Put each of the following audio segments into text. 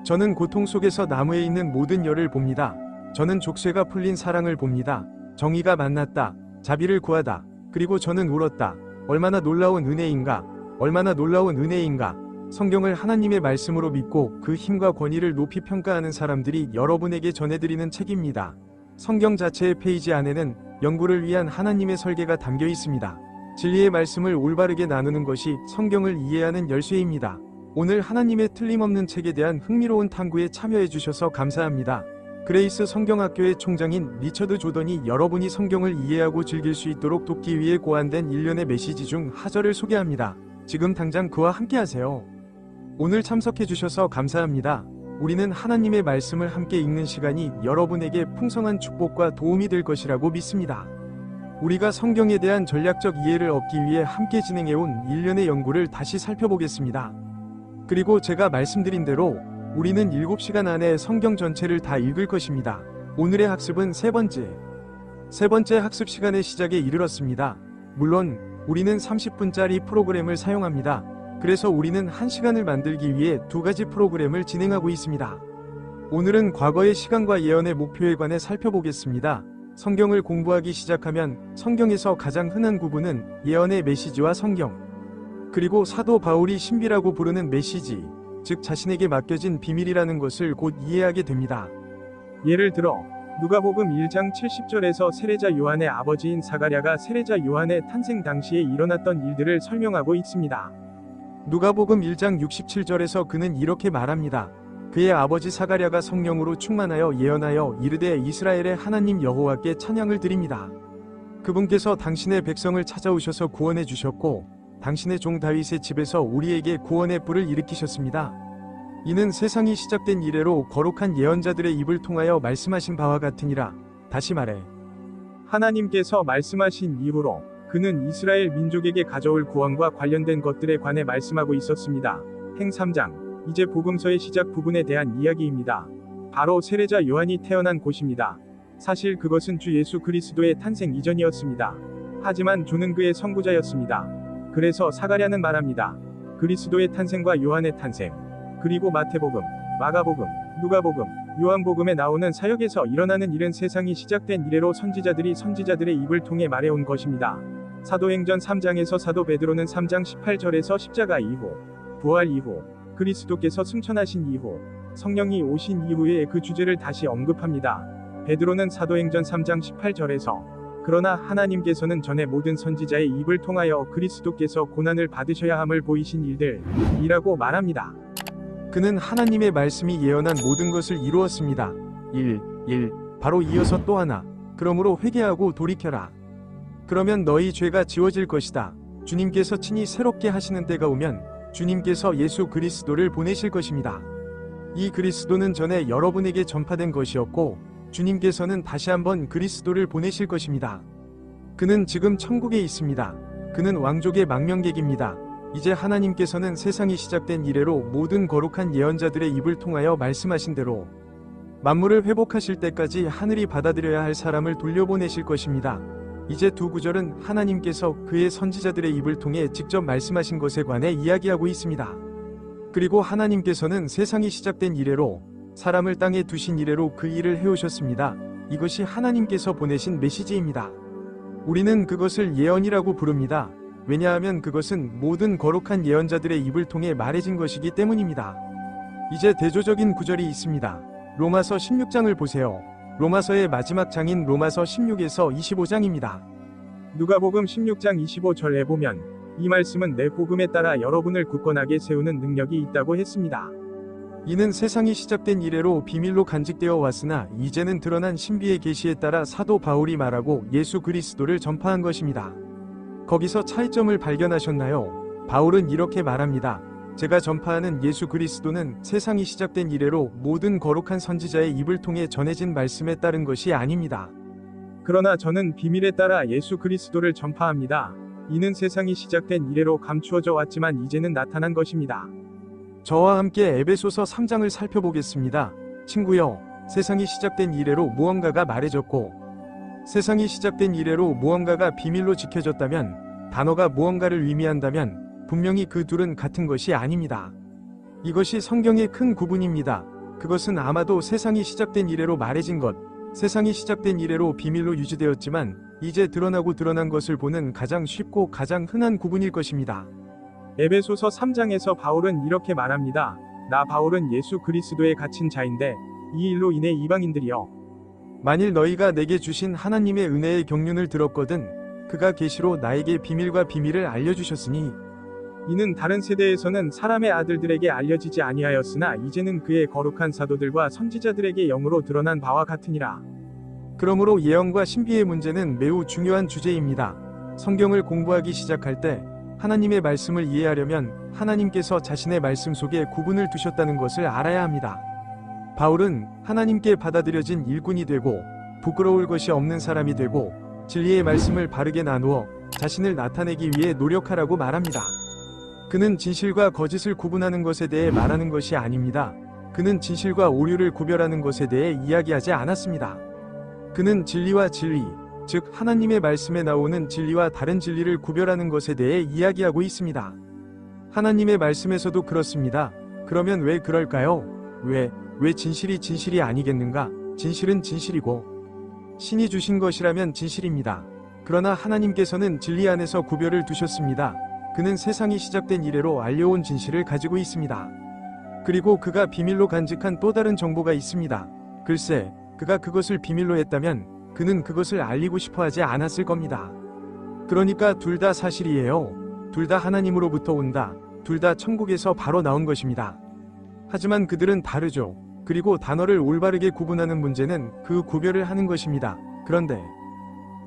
저는 고통 속에서 나무에 있는 모든 열을 봅니다. 저는 족쇄가 풀린 사랑을 봅니다. 정의가 만났다. 자비를 구하다. 그리고 저는 울었다. 얼마나 놀라운 은혜인가. 얼마나 놀라운 은혜인가. 성경을 하나님의 말씀으로 믿고 그 힘과 권위를 높이 평가하는 사람들이 여러분에게 전해드리는 책입니다. 성경 자체의 페이지 안에는 연구를 위한 하나님의 설계가 담겨 있습니다. 진리의 말씀을 올바르게 나누는 것이 성경을 이해하는 열쇠입니다. 오늘 하나님의 틀림없는 책에 대한 흥미로운 탐구에 참여해 주셔서 감사합니다. 그레이스 성경학교의 총장인 리처드 조던이 여러분이 성경을 이해하고 즐길 수 있도록 돕기 위해 고안된 일련의 메시지 중 하절을 소개합니다. 지금 당장 그와 함께 하세요. 오늘 참석해 주셔서 감사합니다. 우리는 하나님의 말씀을 함께 읽는 시간이 여러분에게 풍성한 축복과 도움이 될 것이라고 믿습니다. 우리가 성경에 대한 전략적 이해를 얻기 위해 함께 진행해온 일련의 연구를 다시 살펴보겠습니다. 그리고 제가 말씀드린 대로 우리는 7시간 안에 성경 전체를 다 읽을 것입니다. 오늘의 학습은 세 번째 학습 시간의 시작에 이르렀습니다. 물론 우리는 30분짜리 프로그램을 사용합니다. 그래서 우리는 1시간을 만들기 위해 2가지 프로그램을 진행하고 있습니다. 오늘은 과거의 시간과 예언의 목표에 관해 살펴보겠습니다. 성경을 공부하기 시작하면 성경에서 가장 흔한 구분은 예언의 메시지와 성경, 그리고 사도 바울이 신비라고 부르는 메시지, 즉 자신에게 맡겨진 비밀이라는 것을 곧 이해하게 됩니다. 예를 들어 누가복음 1장 70절에서 세례자 요한의 아버지인 사가랴가 세례자 요한의 탄생 당시에 일어났던 일들을 설명하고 있습니다. 누가복음 1장 67절에서 그는 이렇게 말합니다. 그의 아버지 사가랴가 성령으로 충만하여 예언하여 이르되 이스라엘의 하나님 여호와께 찬양을 드립니다. 그분께서 당신의 백성을 찾아오셔서 구원해 주셨고 당신의 종 다윗의 집에서 우리에게 구원의 뿔을 일으키셨습니다. 이는 세상이 시작된 이래로 거룩한 예언자들의 입을 통하여 말씀하신 바와 같으니라. 다시 말해 하나님께서 말씀하신 이후로 그는 이스라엘 민족에게 가져올 구원과 관련된 것들에 관해 말씀하고 있었습니다. 행 3장, 이제 복음서의 시작 부분에 대한 이야기입니다. 바로 세례자 요한이 태어난 곳입니다. 사실 그것은 주 예수 그리스도의 탄생 이전이었습니다. 하지만 주는 그의 선구자였습니다. 그래서 사가랴는 말합니다. 그리스도의 탄생과 요한의 탄생, 그리고 마태복음, 마가복음, 누가복음, 요한복음에 나오는 사역에서 일어나는 일은 세상이 시작된 이래로 선지자들의 입을 통해 말해온 것입니다. 사도행전 3장에서 사도 베드로는 3장 18절에서 십자가 이후, 부활 이후, 그리스도께서 승천하신 이후, 성령이 오신 이후에 그 주제를 다시 언급합니다. 베드로는 사도행전 3장 18절에서 그러나 하나님께서는 전에 모든 선지자의 입을 통하여 그리스도께서 고난을 받으셔야 함을 보이신 일들이라고 말합니다. 그는 하나님의 말씀이 예언한 모든 것을 이루었습니다. 1. 바로 이어서 또 하나. 그러므로 회개하고 돌이켜라. 그러면 너희 죄가 지워질 것이다. 주님께서 친히 새롭게 하시는 때가 오면 주님께서 예수 그리스도를 보내실 것입니다. 이 그리스도는 전에 여러분에게 전파된 것이었고 주님께서는 다시 한번 그리스도를 보내실 것입니다. 그는 지금 천국에 있습니다. 그는 왕족의 망명객입니다. 이제 하나님께서는 세상이 시작된 이래로 모든 거룩한 예언자들의 입을 통하여 말씀하신 대로 만물을 회복하실 때까지 하늘이 받아들여야 할 사람을 돌려보내실 것입니다. 이제 두 구절은 하나님께서 그의 선지자들의 입을 통해 직접 말씀하신 것에 관해 이야기하고 있습니다. 그리고 하나님께서는 세상이 시작된 이래로 사람을 땅에 두신 이래로 그 일을 해오셨습니다. 이것이 하나님께서 보내신 메시지입니다. 우리는 그것을 예언이라고 부릅니다. 왜냐하면 그것은 모든 거룩한 예언자들의 입을 통해 말해진 것이기 때문입니다. 이제 대조적인 구절이 있습니다. 로마서 16장을 보세요. 로마서의 마지막 장인 로마서 16에서 25장입니다. 누가복음 16장 25절에 보면 이 말씀은 내 복음에 따라 여러분을 굳건하게 세우는 능력이 있다고 했습니다. 이는 세상이 시작된 이래로 비밀로 간직되어 왔으나 이제는 드러난 신비의 계시에 따라 사도 바울이 말하고 예수 그리스도를 전파한 것입니다. 거기서 차이점을 발견하셨나요? 바울은 이렇게 말합니다. 제가 전파하는 예수 그리스도는 세상이 시작된 이래로 모든 거룩한 선지자의 입을 통해 전해진 말씀에 따른 것이 아닙니다. 그러나 저는 비밀에 따라 예수 그리스도를 전파합니다. 이는 세상이 시작된 이래로 감추어져 왔지만 이제는 나타난 것입니다. 저와 함께 에베소서 3장을 살펴보겠습니다. 친구여, 세상이 시작된 이래로 무언가가 말해졌고 세상이 시작된 이래로 무언가가 비밀로 지켜졌다면, 단어가 무언가를 의미한다면 분명히 그 둘은 같은 것이 아닙니다. 이것이 성경의 큰 구분입니다. 그것은 아마도 세상이 시작된 이래로 말해진 것, 세상이 시작된 이래로 비밀로 유지되었지만 이제 드러나고 드러난 것을 보는 가장 쉽고 가장 흔한 구분일 것입니다. 에베소서 3장에서 바울은 이렇게 말합니다. 나 바울은 예수 그리스도에 갇힌 자인데 이 일로 인해 이방인들이여 만일 너희가 내게 주신 하나님의 은혜의 경륜을 들었거든 그가 계시로 나에게 비밀과 비밀을 알려주셨으니 이는 다른 세대에서는 사람의 아들들에게 알려지지 아니하였으나 이제는 그의 거룩한 사도들과 선지자들에게 영으로 드러난 바와 같으니라. 그러므로 예언과 신비의 문제는 매우 중요한 주제입니다. 성경을 공부하기 시작할 때 하나님의 말씀을 이해하려면 하나님께서 자신의 말씀 속에 구분을 두셨다는 것을 알아야 합니다. 바울은 하나님께 받아들여진 일꾼이 되고 부끄러울 것이 없는 사람이 되고 진리의 말씀을 바르게 나누어 자신을 나타내기 위해 노력하라고 말합니다. 그는 진실과 거짓을 구분하는 것에 대해 말하는 것이 아닙니다. 그는 진실과 오류를 구별하는 것에 대해 이야기하지 않았습니다. 그는 진리와 진리, 즉 하나님의 말씀에 나오는 진리와 다른 진리를 구별하는 것에 대해 이야기하고 있습니다. 하나님의 말씀에서도 그렇습니다. 그러면 왜 그럴까요? 왜 진실이 진실이 아니겠는가? 진실은 진실이고 신이 주신 것이라면 진실입니다. 그러나 하나님께서는 진리 안에서 구별을 두셨습니다. 그는 세상이 시작된 이래로 알려온 진실을 가지고 있습니다. 그리고 그가 비밀로 간직한 또 다른 정보가 있습니다. 글쎄, 그가 그것을 비밀로 했다면 그는 그것을 알리고 싶어 하지 않았을 겁니다. 그러니까 둘 다 사실이에요. 둘 다 하나님으로부터 온다. 둘 다 천국에서 바로 나온 것입니다. 하지만 그들은 다르죠. 그리고 단어를 올바르게 구분하는 문제는 그 구별을 하는 것입니다. 그런데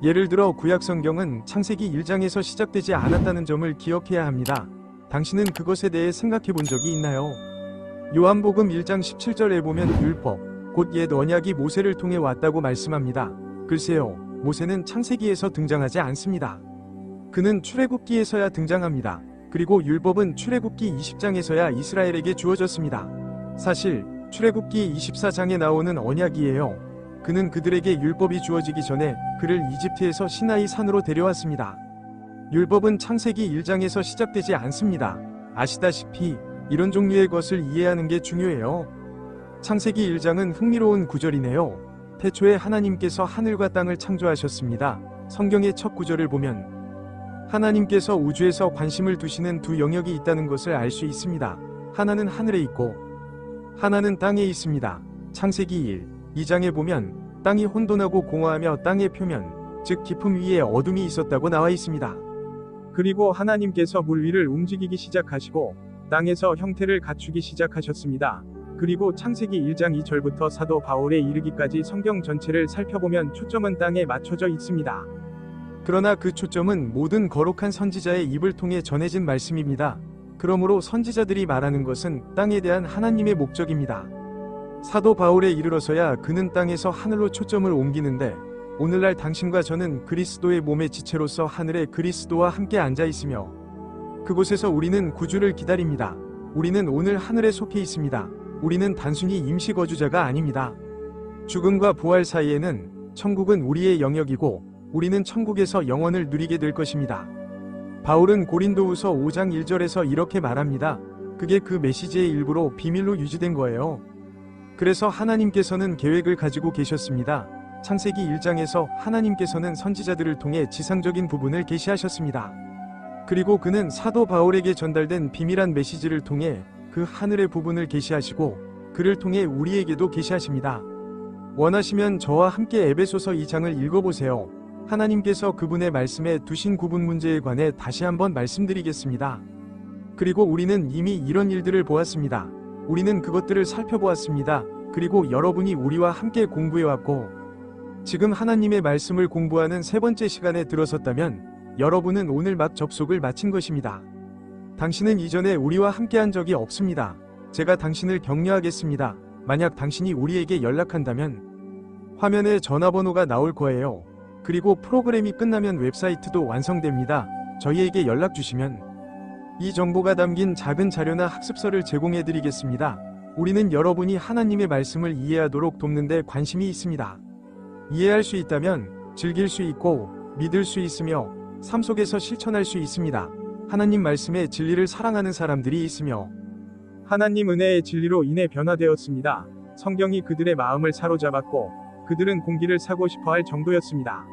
예를 들어 구약성경은 창세기 1장에서 시작되지 않았다는 점을 기억해야 합니다. 당신은 그것에 대해 생각해 본 적이 있나요? 요한복음 1장 17절에 보면 율법, 곧 옛 언약이 모세를 통해 왔다고 말씀합니다. 글쎄요, 모세는 창세기에서 등장하지 않습니다. 그는 출애굽기에서야 등장합니다. 그리고 율법은 출애굽기 20장에서야 이스라엘에게 주어졌습니다. 사실 출애굽기 24장에 나오는 언약이에요. 그는 그들에게 율법이 주어지기 전에 그를 이집트에서 시나이 산으로 데려왔습니다. 율법은 창세기 1장에서 시작되지 않습니다. 아시다시피 이런 종류의 것을 이해하는 게 중요해요. 창세기 1장은 흥미로운 구절이네요. 태초에 하나님께서 하늘과 땅을 창조하셨습니다. 성경의 첫 구절을 보면 하나님께서 우주에서 관심을 두시는 두 영역이 있다는 것을 알 수 있습니다. 하나는 하늘에 있고 하나는 땅에 있습니다. 창세기 2장에 보면 땅이 혼돈하고 공허하며 땅의 표면, 즉 깊음 위에 어둠이 있었다고 나와 있습니다. 그리고 하나님께서 물 위를 움직이기 시작하시고 땅에서 형태를 갖추기 시작하셨습니다. 그리고 창세기 1장 2절부터 사도 바울에 이르기까지 성경 전체를 살펴보면 초점은 땅에 맞춰져 있습니다. 그러나 그 초점은 모든 거룩한 선지자의 입을 통해 전해진 말씀입니다. 그러므로 선지자들이 말하는 것은 땅에 대한 하나님의 목적입니다. 사도 바울에 이르러서야 그는 땅에서 하늘로 초점을 옮기는데 오늘날 당신과 저는 그리스도의 몸의 지체로서 하늘에 그리스도와 함께 앉아 있으며 그곳에서 우리는 구주를 기다립니다. 우리는 오늘 하늘에 속해 있습니다. 우리는 단순히 임시 거주자가 아닙니다. 죽음과 부활 사이에는 천국은 우리의 영역이고 우리는 천국에서 영원을 누리게 될 것입니다. 바울은 고린도후서 5장 1절에서 이렇게 말합니다. 그게 그 메시지의 일부로 비밀로 유지된 거예요. 그래서 하나님께서는 계획을 가지고 계셨습니다. 창세기 1장에서 하나님께서는 선지자들을 통해 지상적인 부분을 계시하셨습니다. 그리고 그는 사도 바울에게 전달된 비밀한 메시지를 통해 그 하늘의 부분을 계시하시고 그를 통해 우리에게도 계시하십니다. 원하시면 저와 함께 에베소서 2장을 읽어보세요. 하나님께서 그분의 말씀에 두신 구분 문제에 관해 다시 한번 말씀드리겠습니다. 그리고 우리는 이미 이런 일들을 보았습니다. 우리는 그것들을 살펴보았습니다. 그리고 여러분이 우리와 함께 공부해왔고 지금 하나님의 말씀을 공부하는 세 번째 시간에 들어섰다면 여러분은 오늘 막 접속을 마친 것입니다. 당신은 이전에 우리와 함께한 적이 없습니다. 제가 당신을 격려하겠습니다. 만약 당신이 우리에게 연락한다면 화면에 전화번호가 나올 거예요. 그리고 프로그램이 끝나면 웹사이트도 완성됩니다. 저희에게 연락 주시면 이 정보가 담긴 작은 자료나 학습서를 제공해 드리겠습니다. 우리는 여러분이 하나님의 말씀을 이해하도록 돕는 데 관심이 있습니다. 이해할 수 있다면 즐길 수 있고 믿을 수 있으며 삶 속에서 실천할 수 있습니다. 하나님 말씀의 진리를 사랑하는 사람들이 있으며 하나님 은혜의 진리로 인해 변화되었습니다. 성경이 그들의 마음을 사로잡았고 그들은 공기를 사고 싶어 할 정도였습니다.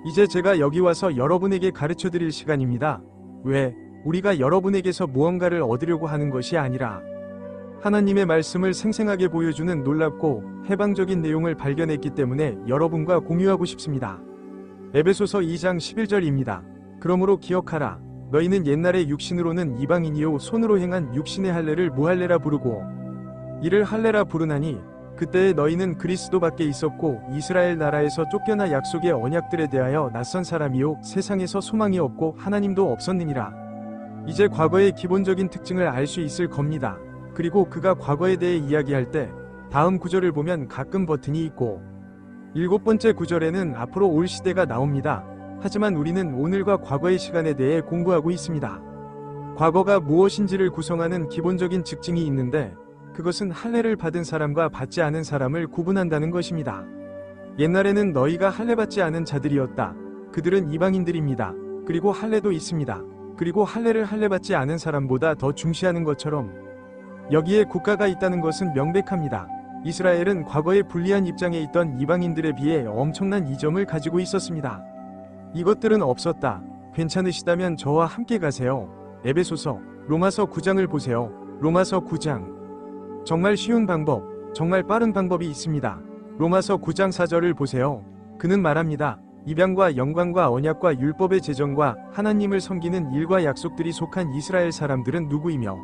이제 제가 여기 와서 여러분에게 가르쳐 드릴 시간입니다. 왜 우리가 여러분에게서 무언가를 얻으려고 하는 것이 아니라 하나님의 말씀을 생생하게 보여주는 놀랍고 해방적인 내용을 발견했기 때문에 여러분과 공유하고 싶습니다. 에베소서 2장 11절입니다. 그러므로 기억하라. 너희는 옛날에 육신으로는 이방인이요 손으로 행한 육신의 할례를 무할례라 부르고 이를 할례라 부르나니 그때에 너희는 그리스도 밖에 있었고 이스라엘 나라에서 쫓겨나 약속의 언약들에 대하여 낯선 사람이요 세상에서 소망이 없고 하나님도 없었느니라. 이제 과거의 기본적인 특징을 알 수 있을 겁니다. 그리고 그가 과거에 대해 이야기할 때 다음 구절을 보면 가끔 버튼이 있고 7번째 구절에는 앞으로 올 시대가 나옵니다. 하지만 우리는 오늘과 과거의 시간에 대해 공부하고 있습니다. 과거가 무엇인지를 구성하는 기본적인 특징이 있는데 그것은 할례를 받은 사람과 받지 않은 사람을 구분한다는 것입니다. 옛날에는 너희가 할례 받지 않은 자들이었다. 그들은 이방인들입니다. 그리고 할례도 있습니다. 그리고 할례를 할례 받지 않은 사람보다 더 중시하는 것처럼 여기에 국가가 있다는 것은 명백합니다. 이스라엘은 과거에 불리한 입장에 있던 이방인들에 비해 엄청난 이점을 가지고 있었습니다. 이것들은 없었다. 괜찮으시다면 저와 함께 가세요. 에베소서, 로마서 9장을 보세요. 로마서 9장. 정말 쉬운 방법, 정말 빠른 방법이 있습니다. 로마서 9장 4절을 보세요. 그는 말합니다. 입양과 영광과 언약과 율법의 제정과 하나님을 섬기는 일과 약속들이 속한 이스라엘 사람들은 누구이며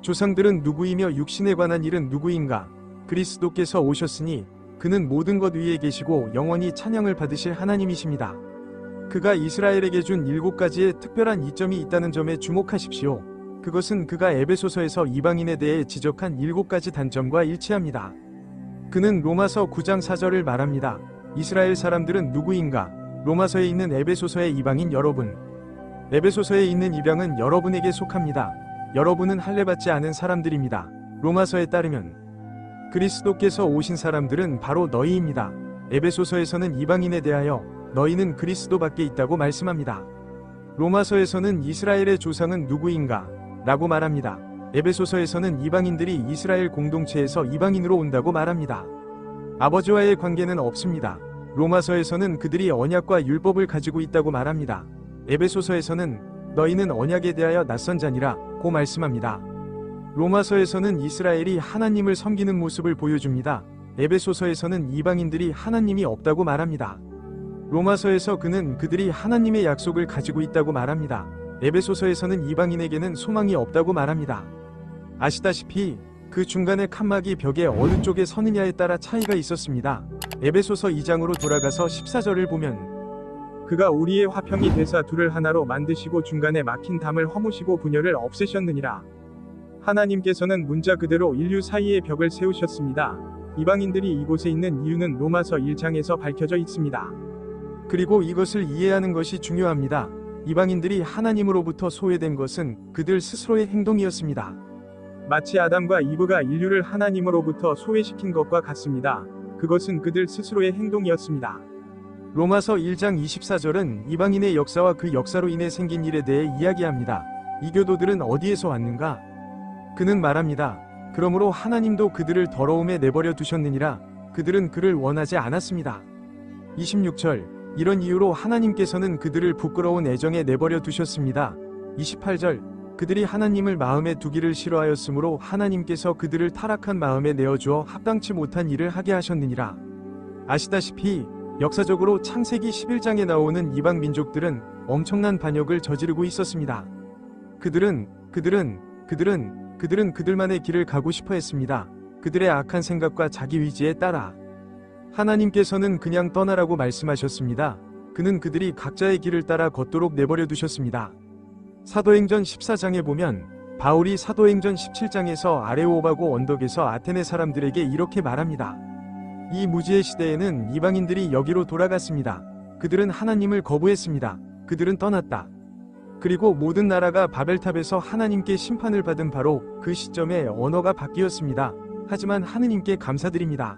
조상들은 누구이며 육신에 관한 일은 누구인가? 그리스도께서 오셨으니 그는 모든 것 위에 계시고 영원히 찬양을 받으실 하나님이십니다. 그가 이스라엘에게 준 7가지의 특별한 이점이 있다는 점에 주목하십시오. 그것은 그가 에베소서에서 이방인에 대해 지적한 7가지 단점과 일치합니다. 그는 로마서 9장 4절을 말합니다. 이스라엘 사람들은 누구인가? 로마서에 있는 에베소서의 이방인 여러분. 에베소서에 있는 입양은 여러분에게 속합니다. 여러분은 할례받지 않은 사람들입니다. 로마서에 따르면 그리스도께서 오신 사람들은 바로 너희입니다. 에베소서에서는 이방인에 대하여 너희는 그리스도 밖에 있다고 말씀합니다. 로마서에서는 이스라엘의 조상은 누구인가? 라고 말합니다. 에베소서에서는 이방인들이 이스라엘 공동체에서 이방인으로 온다고 말합니다. 아버지와의 관계는 없습니다. 로마서에서는 그들이 언약과 율법을 가지고 있다고 말합니다. 에베소서에서는 너희는 언약에 대하여 낯선 자니라 고 말씀합니다. 로마서에서는 이스라엘이 하나님을 섬기는 모습을 보여줍니다. 에베소서에서는 이방인들이 하나님이 없다고 말합니다. 로마서에서 그는 그들이 하나님의 약속을 가지고 있다고 말합니다. 에베소서에서는 이방인에게는 소망이 없다고 말합니다. 아시다시피 그 중간에 칸막이 벽에 어느 쪽에 서느냐에 따라 차이가 있었습니다. 에베소서 2장으로 돌아가서 14절을 보면 그가 우리의 화평이 되사 둘을 하나로 만드시고 중간에 막힌 담을 허무시고 분열을 없애셨느니라. 하나님께서는 문자 그대로 인류 사이의 벽을 세우셨습니다. 이방인들이 이곳에 있는 이유는 로마서 1장에서 밝혀져 있습니다. 그리고 이것을 이해하는 것이 중요합니다. 이방인들이 하나님으로부터 소외된 것은 그들 스스로의 행동이었습니다. 마치 아담과 이브가 인류를 하나님으로부터 소외시킨 것과 같습니다. 그것은 그들 스스로의 행동이었습니다. 로마서 1장 24절은 이방인의 역사와 그 역사로 인해 생긴 일에 대해 이야기합니다. 이 교도들은 어디에서 왔는가? 그는 말합니다. 그러므로 하나님도 그들을 더러움에 내버려 두셨느니라. 그들은 그를 원하지 않았습니다. 26절 이런 이유로 하나님께서는 그들을 부끄러운 애정에 내버려 두셨습니다. 28절 그들이 하나님을 마음에 두기를 싫어하였으므로 하나님께서 그들을 타락한 마음에 내어주어 합당치 못한 일을 하게 하셨느니라. 아시다시피 역사적으로 창세기 11장에 나오는 이방 민족들은 엄청난 반역을 저지르고 있었습니다. 그들은 그들만의 길을 가고 싶어 했습니다. 그들의 악한 생각과 자기 의지에 따라 하나님께서는 그냥 떠나라고 말씀하셨습니다. 그는 그들이 각자의 길을 따라 걷도록 내버려 두셨습니다. 사도행전 14장에 보면 바울이 사도행전 17장에서 아레오바고 언덕에서 아테네 사람들에게 이렇게 말합니다. 이 무지의 시대에는 이방인들이 여기로 돌아갔습니다. 그들은 하나님을 거부했습니다. 그들은 떠났다. 그리고 모든 나라가 바벨탑에서 하나님께 심판을 받은 바로 그 시점에 언어가 바뀌었습니다. 하지만 하느님께 감사드립니다.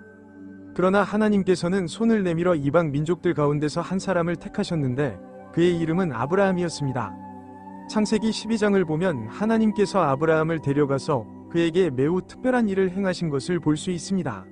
그러나 하나님께서는 손을 내밀어 이방 민족들 가운데서 한 사람을 택하셨는데 그의 이름은 아브라함이었습니다. 창세기 12장을 보면 하나님께서 아브라함을 데려가서 그에게 매우 특별한 일을 행하신 것을 볼 수 있습니다.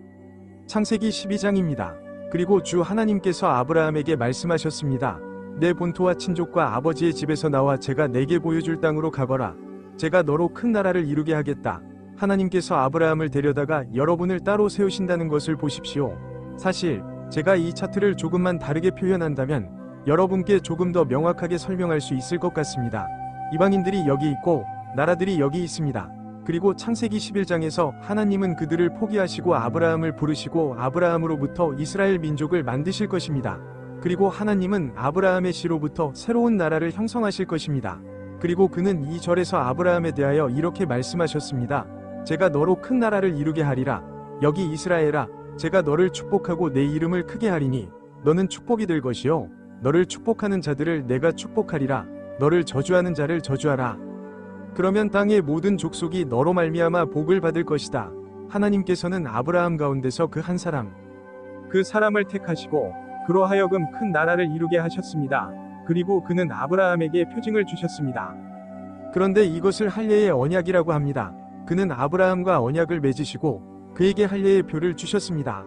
창세기 12장입니다. 그리고 주 하나님께서 아브라함에게 말씀하셨습니다. 내 본토와 친족과 아버지의 집에서 나와 제가 내게 보여줄 땅으로 가거라. 제가 너로 큰 나라를 이루게 하겠다. 하나님께서 아브라함을 데려다가 여러분을 따로 세우신다는 것을 보십시오. 사실 제가 이 차트를 조금만 다르게 표현한다면 여러분께 조금 더 명확하게 설명할 수 있을 것 같습니다. 이방인들이 여기 있고 나라들이 여기 있습니다. 그리고 창세기 11장에서 하나님은 그들을 포기하시고 아브라함을 부르시고 아브라함으로부터 이스라엘 민족을 만드실 것입니다. 그리고 하나님은 아브라함의 씨로부터 새로운 나라를 형성하실 것입니다. 그리고 그는 이 절에서 아브라함에 대하여 이렇게 말씀하셨습니다. 제가 너로 큰 나라를 이루게 하리라. 여기 이스라엘아, 제가 너를 축복하고 내 이름을 크게 하리니 너는 축복이 될 것이요 너를 축복하는 자들을 내가 축복하리라. 너를 저주하는 자를 저주하라. 그러면 땅의 모든 족속이 너로 말미암아 복을 받을 것이다. 하나님께서는 아브라함 가운데서 그 한 사람, 그 사람을 택하시고 그로 하여금 큰 나라를 이루게 하셨습니다. 그리고 그는 아브라함에게 표징을 주셨습니다. 그런데 이것을 할례의 언약이라고 합니다. 그는 아브라함과 언약을 맺으시고 그에게 할례의 표를 주셨습니다.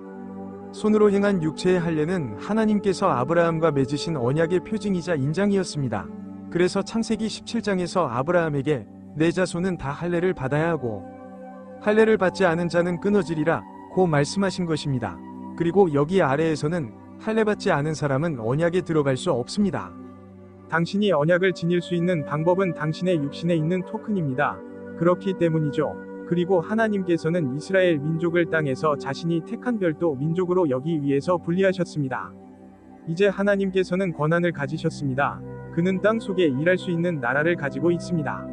손으로 행한 육체의 할례는 하나님께서 아브라함과 맺으신 언약의 표징이자 인장이었습니다. 그래서 창세기 17장에서 아브라함에게 내 자손은 다 할례를 받아야 하고 할례를 받지 않은 자는 끊어지리라 고 말씀하신 것입니다. 그리고 여기 아래에서는 할례 받지 않은 사람은 언약에 들어갈 수 없습니다. 당신이 언약을 지닐 수 있는 방법은 당신의 육신에 있는 토큰입니다. 그렇기 때문이죠. 그리고 하나님께서는 이스라엘 민족을 땅에서 자신이 택한 별도 민족으로 여기 위에서 분리하셨습니다. 이제 하나님께서는 권한을 가지셨습니다. 그는 땅 속에 일할 수 있는 나라를 가지고 있습니다.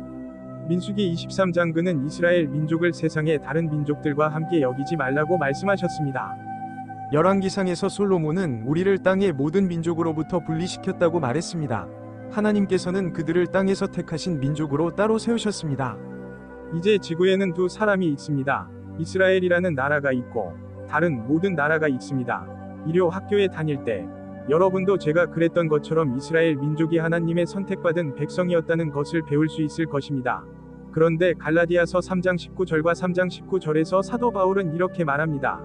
민수기 23장 그는 이스라엘 민족을 세상의 다른 민족들과 함께 여기지 말라고 말씀하셨습니다. 열왕기상에서 솔로몬은 우리를 땅의 모든 민족으로부터 분리시켰다고 말했습니다. 하나님께서는 그들을 땅에서 택하신 민족으로 따로 세우셨습니다. 이제 지구에는 두 사람이 있습니다. 이스라엘이라는 나라가 있고 다른 모든 나라가 있습니다. 일요 학교에 다닐 때 여러분도 제가 그랬던 것처럼 이스라엘 민족이 하나님의 선택받은 백성이었다는 것을 배울 수 있을 것입니다. 그런데 갈라디아서 3장 19절과 3장 19절에서 사도 바울은 이렇게 말합니다.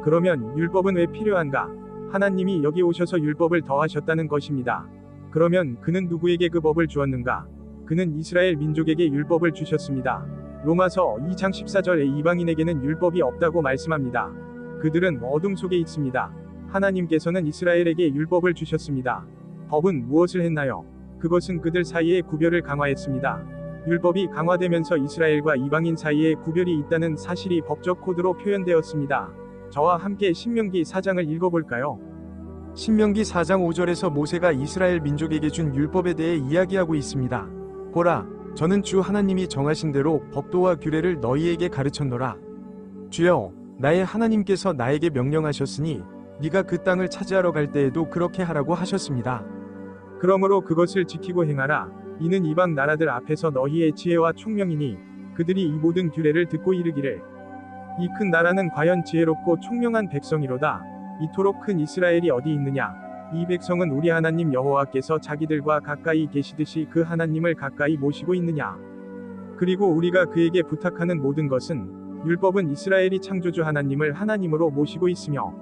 그러면 율법은 왜 필요한가? 하나님이 여기 오셔서 율법을 더하셨다는 것입니다. 그러면 그는 누구에게 그 법을 주었는가? 그는 이스라엘 민족에게 율법을 주셨습니다. 로마서 2장 14절에 이방인에게는 율법이 없다고 말씀합니다. 그들은 어둠 속에 있습니다. 하나님께서는 이스라엘에게 율법을 주셨습니다. 법은 무엇을 했나요? 그것은 그들 사이의 구별을 강화했습니다. 율법이 강화되면서 이스라엘과 이방인 사이에 구별이 있다는 사실이 법적 코드로 표현되었습니다. 저와 함께 신명기 4장을 읽어볼까요? 신명기 4장 5절에서 모세가 이스라엘 민족에게 준 율법에 대해 이야기하고 있습니다. 보라, 저는 주 하나님이 정하신 대로 법도와 규례를 너희에게 가르쳤노라. 주여, 나의 하나님께서 나에게 명령하셨으니 네가 그 땅을 차지하러 갈 때에도 그렇게 하라고 하셨습니다. 그러므로 그것을 지키고 행하라. 이는 이방 나라들 앞에서 너희의 지혜와 총명이니 그들이 이 모든 규례를 듣고 이르기를 이 큰 나라는 과연 지혜롭고 총명한 백성이로다. 이토록 큰 이스라엘이 어디 있느냐? 이 백성은 우리 하나님 여호와께서 자기들과 가까이 계시듯이 그 하나님을 가까이 모시고 있느냐? 그리고 우리가 그에게 부탁하는 모든 것은 율법은 이스라엘이 창조주 하나님을 하나님으로 모시고 있으며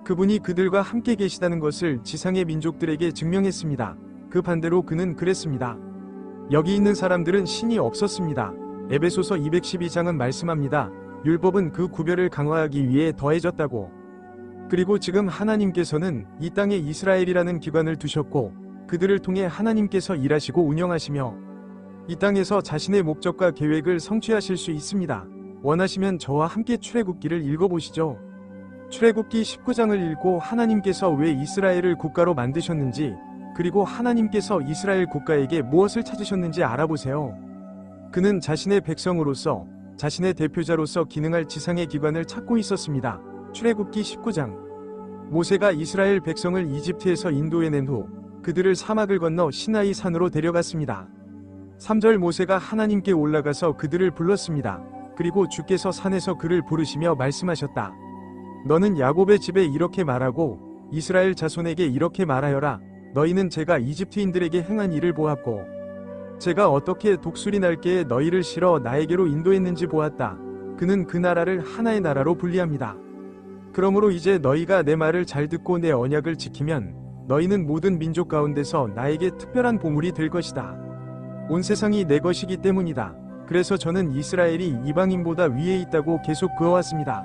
그분이 그들과 함께 계시다는 것을 지상의 민족들에게 증명했습니다. 그 반대로 그는 그랬습니다. 여기 있는 사람들은 신이 없었습니다. 에베소서 212장은 말씀합니다. 율법은 그 구별을 강화하기 위해 더해졌다고. 그리고 지금 하나님께서는 이 땅에 이스라엘이라는 기관을 두셨고 그들을 통해 하나님께서 일하시고 운영하시며 이 땅에서 자신의 목적과 계획을 성취하실 수 있습니다. 원하시면 저와 함께 출애굽기를 읽어보시죠. 출애굽기 19장을 읽고 하나님께서 왜 이스라엘을 국가로 만드셨는지 그리고 하나님께서 이스라엘 국가에게 무엇을 찾으셨는지 알아보세요. 그는 자신의 백성으로서 자신의 대표자로서 기능할 지상의 기관을 찾고 있었습니다. 출애굽기 19장. 모세가 이스라엘 백성을 이집트에서 인도해낸 후 그들을 사막을 건너 시나이 산으로 데려갔습니다. 3절 모세가 하나님께 올라가서 그들을 불렀습니다. 그리고 주께서 산에서 그를 부르시며 말씀하셨다. 너는 야곱의 집에 이렇게 말하고 이스라엘 자손에게 이렇게 말하여라. 너희는 제가 이집트인들에게 행한 일을 보았고 제가 어떻게 독수리 날개에 너희를 실어 나에게로 인도했는지 보았다. 그는 그 나라를 하나의 나라로 분리합니다. 그러므로 이제 너희가 내 말을 잘 듣고 내 언약을 지키면 너희는 모든 민족 가운데서 나에게 특별한 보물이 될 것이다. 온 세상이 내 것이기 때문이다. 그래서 저는 이스라엘이 이방인보다 위에 있다고 계속 그어왔습니다.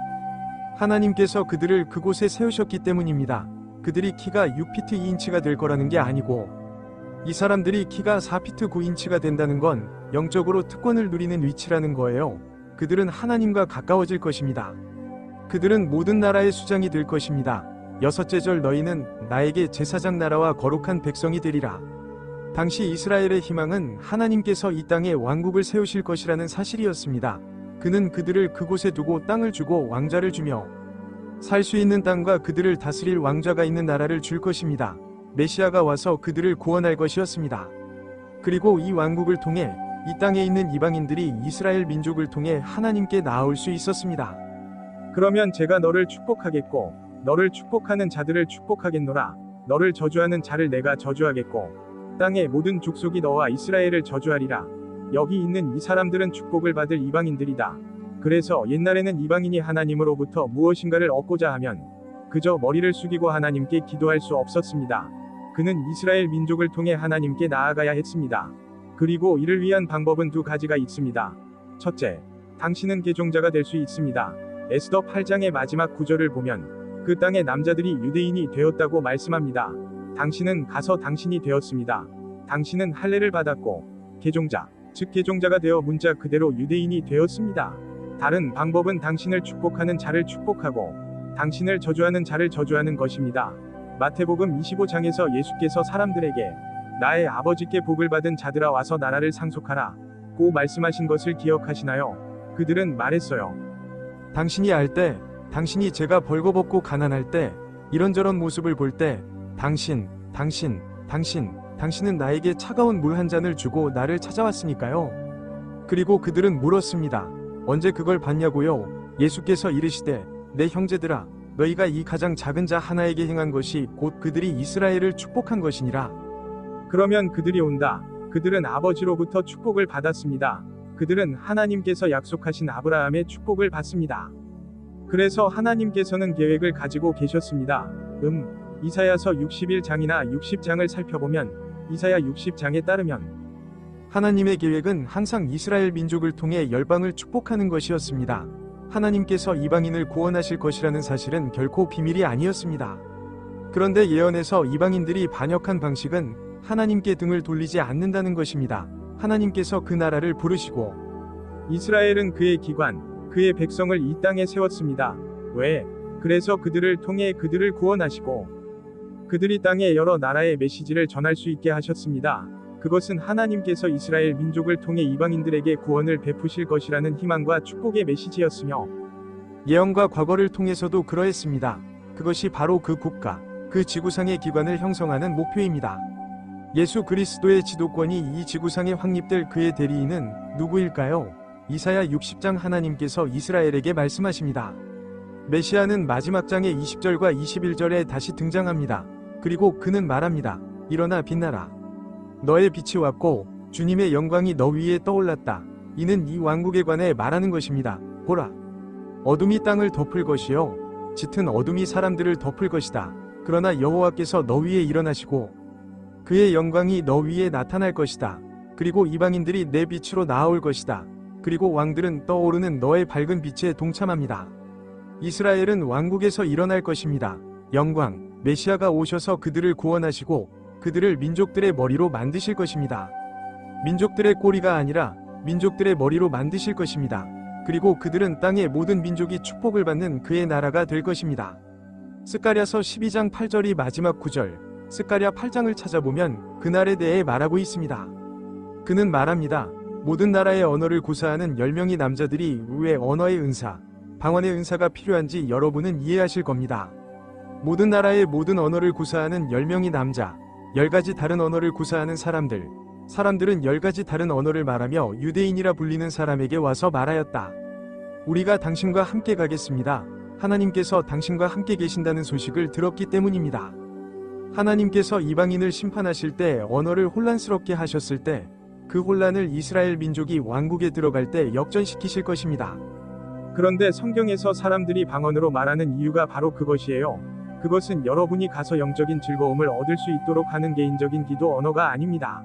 하나님께서 그들을 그곳에 세우셨기 때문입니다. 그들이 키가 6피트 2인치가 될 거라는 게 아니고 이 사람들이 키가 4피트 9인치가 된다는 건 영적으로 특권을 누리는 위치라는 거예요. 그들은 하나님과 가까워질 것입니다. 그들은 모든 나라의 수장이 될 것입니다. 6째 절 너희는 나에게 제사장 나라와 거룩한 백성이 되리라. 당시 이스라엘의 희망은 하나님께서 이 땅에 왕국을 세우실 것이라는 사실이었습니다. 그는 그들을 그곳에 두고 땅을 주고 왕자를 주며 살 수 있는 땅과 그들을 다스릴 왕좌가 있는 나라를 줄 것입니다. 메시아가 와서 그들을 구원할 것이었습니다. 그리고 이 왕국을 통해 이 땅에 있는 이방인들이 이스라엘 민족을 통해 하나님께 나아올 수 있었습니다. 그러면 제가 너를 축복하겠고 너를 축복하는 자들을 축복하겠노라. 너를 저주하는 자를 내가 저주하겠고 땅의 모든 족속이 너와 이스라엘을 저주하리라. 여기 있는 이 사람들은 축복을 받을 이방인들이다. 그래서 옛날에는 이방인이 하나님으로부터 무엇인가를 얻고자 하면 그저 머리를 숙이고 하나님께 기도할 수 없었습니다. 그는 이스라엘 민족을 통해 하나님께 나아가야 했습니다. 그리고 이를 위한 방법은 두 가지가 있습니다. 첫째, 당신은 개종자가 될 수 있습니다. 에스더 8장의 마지막 구절을 보면 그 땅의 남자들이 유대인이 되었다고 말씀합니다. 당신은 가서 당신이 되었습니다. 당신은 할례를 받았고 개종자, 즉 개종자가 되어 문자 그대로 유대인이 되었습니다. 다른 방법은 당신을 축복하는 자를 축복하고 당신을 저주하는 자를 저주하는 것입니다. 마태복음 25장에서 예수께서 사람들에게 나의 아버지께 복을 받은 자들아 와서 나라를 상속하라 고 말씀하신 것을 기억하시나요? 그들은 말했어요. 당신이 알 때, 당신이 제가 벌거벗고 가난할 때, 이런저런 모습을 볼 때 당신은 나에게 차가운 물 한 잔을 주고 나를 찾아왔으니까요. 그리고 그들은 물었습니다. 언제 그걸 봤냐고요? 예수께서 이르시되 내 형제들아 너희가 이 가장 작은 자 하나에게 행한 것이 곧 그들이 이스라엘을 축복한 것이니라. 그러면 그들이 온다. 그들은 아버지로부터 축복을 받았습니다. 그들은 하나님께서 약속하신 아브라함의 축복을 받습니다. 그래서 하나님께서는 계획을 가지고 계셨습니다. 이사야서 61장이나 60장을 살펴보면 이사야 60장에 따르면 하나님의 계획은 항상 이스라엘 민족을 통해 열방을 축복하는 것이었습니다. 하나님께서 이방인을 구원하실 것이라는 사실은 결코 비밀이 아니었습니다. 그런데 예언에서 이방인들이 반역한 방식은 하나님께 등을 돌리지 않는다는 것입니다. 하나님께서 그 나라를 부르시고 이스라엘은 그의 기관, 그의 백성을 이 땅에 세웠습니다. 왜? 그래서 그들을 통해 그들을 구원하시고 그들이 땅의 여러 나라의 메시지를 전할 수 있게 하셨습니다. 그것은 하나님께서 이스라엘 민족을 통해 이방인들에게 구원을 베푸실 것이라는 희망과 축복의 메시지였으며 예언과 과거를 통해서도 그러했습니다. 그것이 바로 그 국가, 그 지구상의 기관을 형성하는 목표입니다. 예수 그리스도의 지도권이 이 지구상에 확립될 그의 대리인은 누구일까요? 이사야 60장 하나님께서 이스라엘에게 말씀하십니다. 메시아는 마지막 장의 20절과 21절에 다시 등장합니다. 그리고 그는 말합니다. 일어나 빛나라. 너의 빛이 왔고 주님의 영광이 너 위에 떠올랐다. 이는 이 왕국에 관해 말하는 것입니다. 보라. 어둠이 땅을 덮을 것이요 짙은 어둠이 사람들을 덮을 것이다. 그러나 여호와께서 너 위에 일어나시고 그의 영광이 너 위에 나타날 것이다. 그리고 이방인들이 내 빛으로 나아올 것이다. 그리고 왕들은 떠오르는 너의 밝은 빛에 동참합니다. 이스라엘은 왕국에서 일어날 것입니다. 영광, 메시아가 오셔서 그들을 구원하시고 그들을 민족들의 머리로 만드실 것입니다. 민족들의 꼬리가 아니라 민족들의 머리로 만드실 것입니다. 그리고 그들은 땅의 모든 민족이 축복을 받는 그의 나라가 될 것입니다. 스가랴서 12장 8절이 마지막 구절, 스가랴 8장을 찾아보면 그날에 대해 말하고 있습니다. 그는 말합니다. 모든 나라의 언어를 구사하는 10명의 남자들이 왜 언어의 은사, 방언의 은사가 필요한지 여러분은 이해하실 겁니다. 모든 나라의 모든 언어를 구사하는 10명의 남자, 10가지 다른 언어를 구사하는 사람들은 10가지 다른 언어를 말하며 유대인이라 불리는 사람에게 와서 말하였다. 우리가 당신과 함께 가겠습니다. 하나님께서 당신과 함께 계신다는 소식을 들었기 때문입니다. 하나님께서 이방인을 심판하실 때 언어를 혼란스럽게 하셨을 때 그 혼란을 이스라엘 민족이 왕국에 들어갈 때 역전시키실 것입니다. 그런데 성경에서 사람들이 방언으로 말하는 이유가 바로 그것이에요. 그것은 여러분이 가서 영적인 즐거움을 얻을 수 있도록 하는 개인적인 기도 언어가 아닙니다.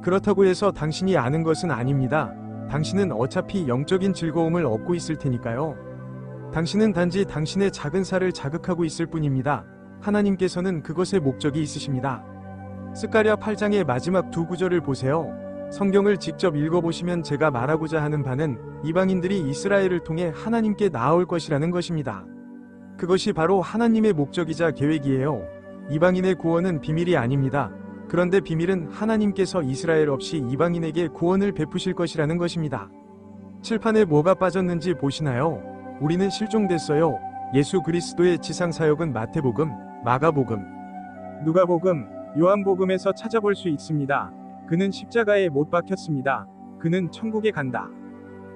그렇다고 해서 당신이 아는 것은 아닙니다. 당신은 어차피 영적인 즐거움을 얻고 있을 테니까요. 당신은 단지 당신의 작은 살을 자극하고 있을 뿐입니다. 하나님께서는 그것에 목적이 있으십니다. 스가랴 8장의 마지막 두 구절을 보세요. 성경을 직접 읽어보시면 제가 말하고자 하는 바는 이방인들이 이스라엘을 통해 하나님께 나아올 것이라는 것입니다. 그것이 바로 하나님의 목적이자 계획이에요. 이방인의 구원은 비밀이 아닙니다. 그런데 비밀은 하나님께서 이스라엘 없이 이방인에게 구원을 베푸실 것이라는 것입니다. 칠판에 뭐가 빠졌는지 보시나요? 우리는 실종됐어요. 예수 그리스도의 지상사역은 마태복음, 마가복음, 누가복음, 요한복음에서 찾아볼 수 있습니다. 그는 십자가에 못 박혔습니다. 그는 천국에 간다.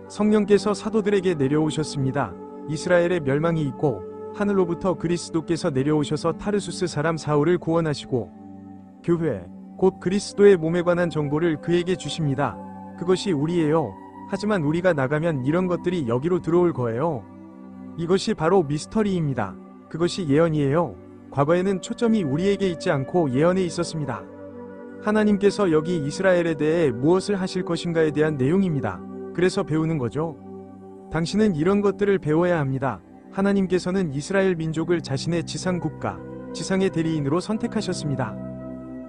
성령께서 사도들에게 내려오셨습니다. 이스라엘의 멸망이 있고 하늘로부터 그리스도께서 내려오셔서 타르수스 사람 사울을 구원하시고 교회, 곧 그리스도의 몸에 관한 정보를 그에게 주십니다. 그것이 우리예요. 하지만 우리가 나가면 이런 것들이 여기로 들어올 거예요. 이것이 바로 미스터리입니다. 그것이 예언이에요. 과거에는 초점이 우리에게 있지 않고 예언에 있었습니다. 하나님께서 여기 이스라엘에 대해 무엇을 하실 것인가에 대한 내용입니다. 그래서 배우는 거죠. 당신은 이런 것들을 배워야 합니다. 하나님께서는 이스라엘 민족을 자신의 지상 국가, 지상의 대리인으로 선택하셨습니다.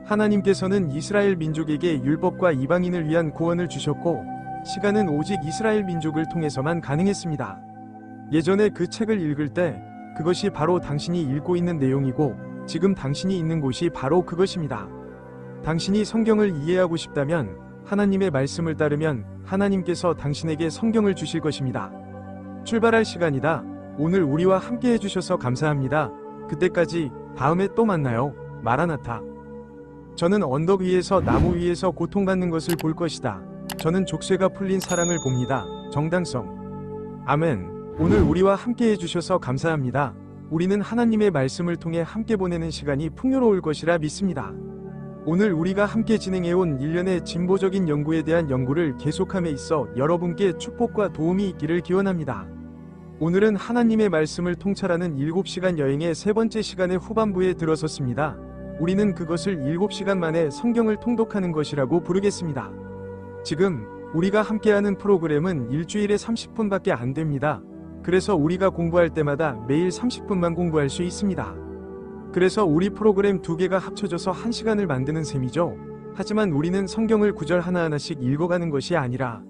하나님께서는 이스라엘 민족에게 율법과 이방인을 위한 구원을 주셨고 시간은 오직 이스라엘 민족을 통해서만 가능했습니다. 예전에 그 책을 읽을 때 그것이 바로 당신이 읽고 있는 내용이고 지금 당신이 있는 곳이 바로 그것입니다. 당신이 성경을 이해하고 싶다면 하나님의 말씀을 따르면 하나님께서 당신에게 성경을 주실 것입니다. 출발할 시간이다. 오늘 우리와 함께 해주셔서 감사합니다. 그때까지 다음에 또 만나요. 마라나타. 저는 언덕 위에서 나무 위에서 고통받는 것을 볼 것이다. 저는 족쇄가 풀린 사랑을 봅니다. 정당성. 아멘. 오늘 우리와 함께 해주셔서 감사합니다. 우리는 하나님의 말씀을 통해 함께 보내는 시간이 풍요로울 것이라 믿습니다. 오늘 우리가 함께 진행해온 일련의 진보적인 연구에 대한 연구를 계속함에 있어 여러분께 축복과 도움이 있기를 기원합니다. 오늘은 하나님의 말씀을 통찰하는 7시간 여행의 세 번째 시간의 후반부에 들어섰습니다. 우리는 그것을 7시간 만에 성경을 통독하는 것이라고 부르겠습니다. 지금 우리가 함께하는 프로그램은 일주일에 30분밖에 안 됩니다. 그래서 우리가 공부할 때마다 매일 30분만 공부할 수 있습니다. 그래서 우리 프로그램 2개가 합쳐져서 1시간을 만드는 셈이죠. 하지만 우리는 성경을 구절 하나하나씩 읽어가는 것이 아니라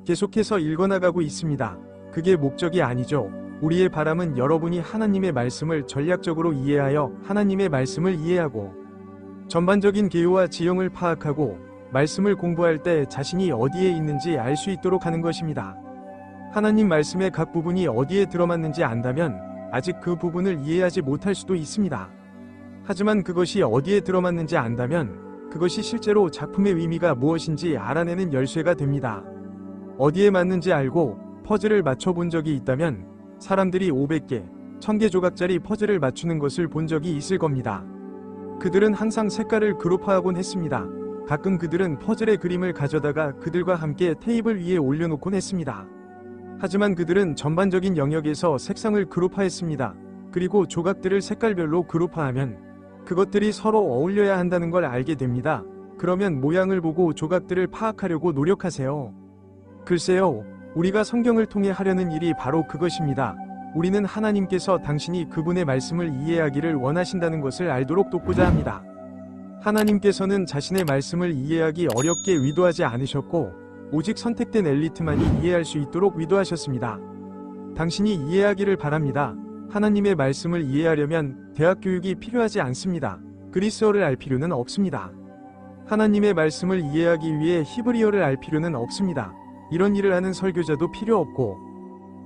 계속해서 읽어나가고 있습니다. 그게 목적이 아니죠. 우리의 바람은 여러분이 하나님의 말씀을 전략적으로 이해하여 하나님의 말씀을 이해하고 전반적인 개요와 지형을 파악하고 말씀을 공부할 때 자신이 어디에 있는지 알 수 있도록 하는 것입니다. 하나님 말씀의 각 부분이 어디에 들어맞는지 안다면 아직 그 부분을 이해하지 못할 수도 있습니다. 하지만 그것이 어디에 들어맞는지 안다면 그것이 실제로 작품의 의미가 무엇인지 알아내는 열쇠가 됩니다. 어디에 맞는지 알고 퍼즐을 맞춰본 적이 있다면 사람들이 500개, 1000개 조각짜리 퍼즐을 맞추는 것을 본 적이 있을 겁니다. 그들은 항상 색깔을 그룹화하곤 했습니다. 가끔 그들은 퍼즐의 그림을 가져다가 그들과 함께 테이블 위에 올려놓곤 했습니다. 하지만 그들은 전반적인 영역에서 색상을 그룹화했습니다. 그리고 조각들을 색깔별로 그룹화하면 그것들이 서로 어울려야 한다는 걸 알게 됩니다. 그러면 모양을 보고 조각들을 파악하려고 노력하세요. 글쎄요, 우리가 성경을 통해 하려는 일이 바로 그것입니다. 우리는 하나님께서 당신이 그분의 말씀을 이해하기를 원하신다는 것을 알도록 돕고자 합니다. 하나님께서는 자신의 말씀을 이해하기 어렵게 위도하지 않으셨고 오직 선택된 엘리트만이 이해할 수 있도록 위도하셨습니다. 당신이 이해하기를 바랍니다. 하나님의 말씀을 이해하려면 대학 교육이 필요하지 않습니다. 그리스어를 알 필요는 없습니다. 하나님의 말씀을 이해하기 위해 히브리어를 알 필요는 없습니다. 이런 일을 하는 설교자도 필요 없고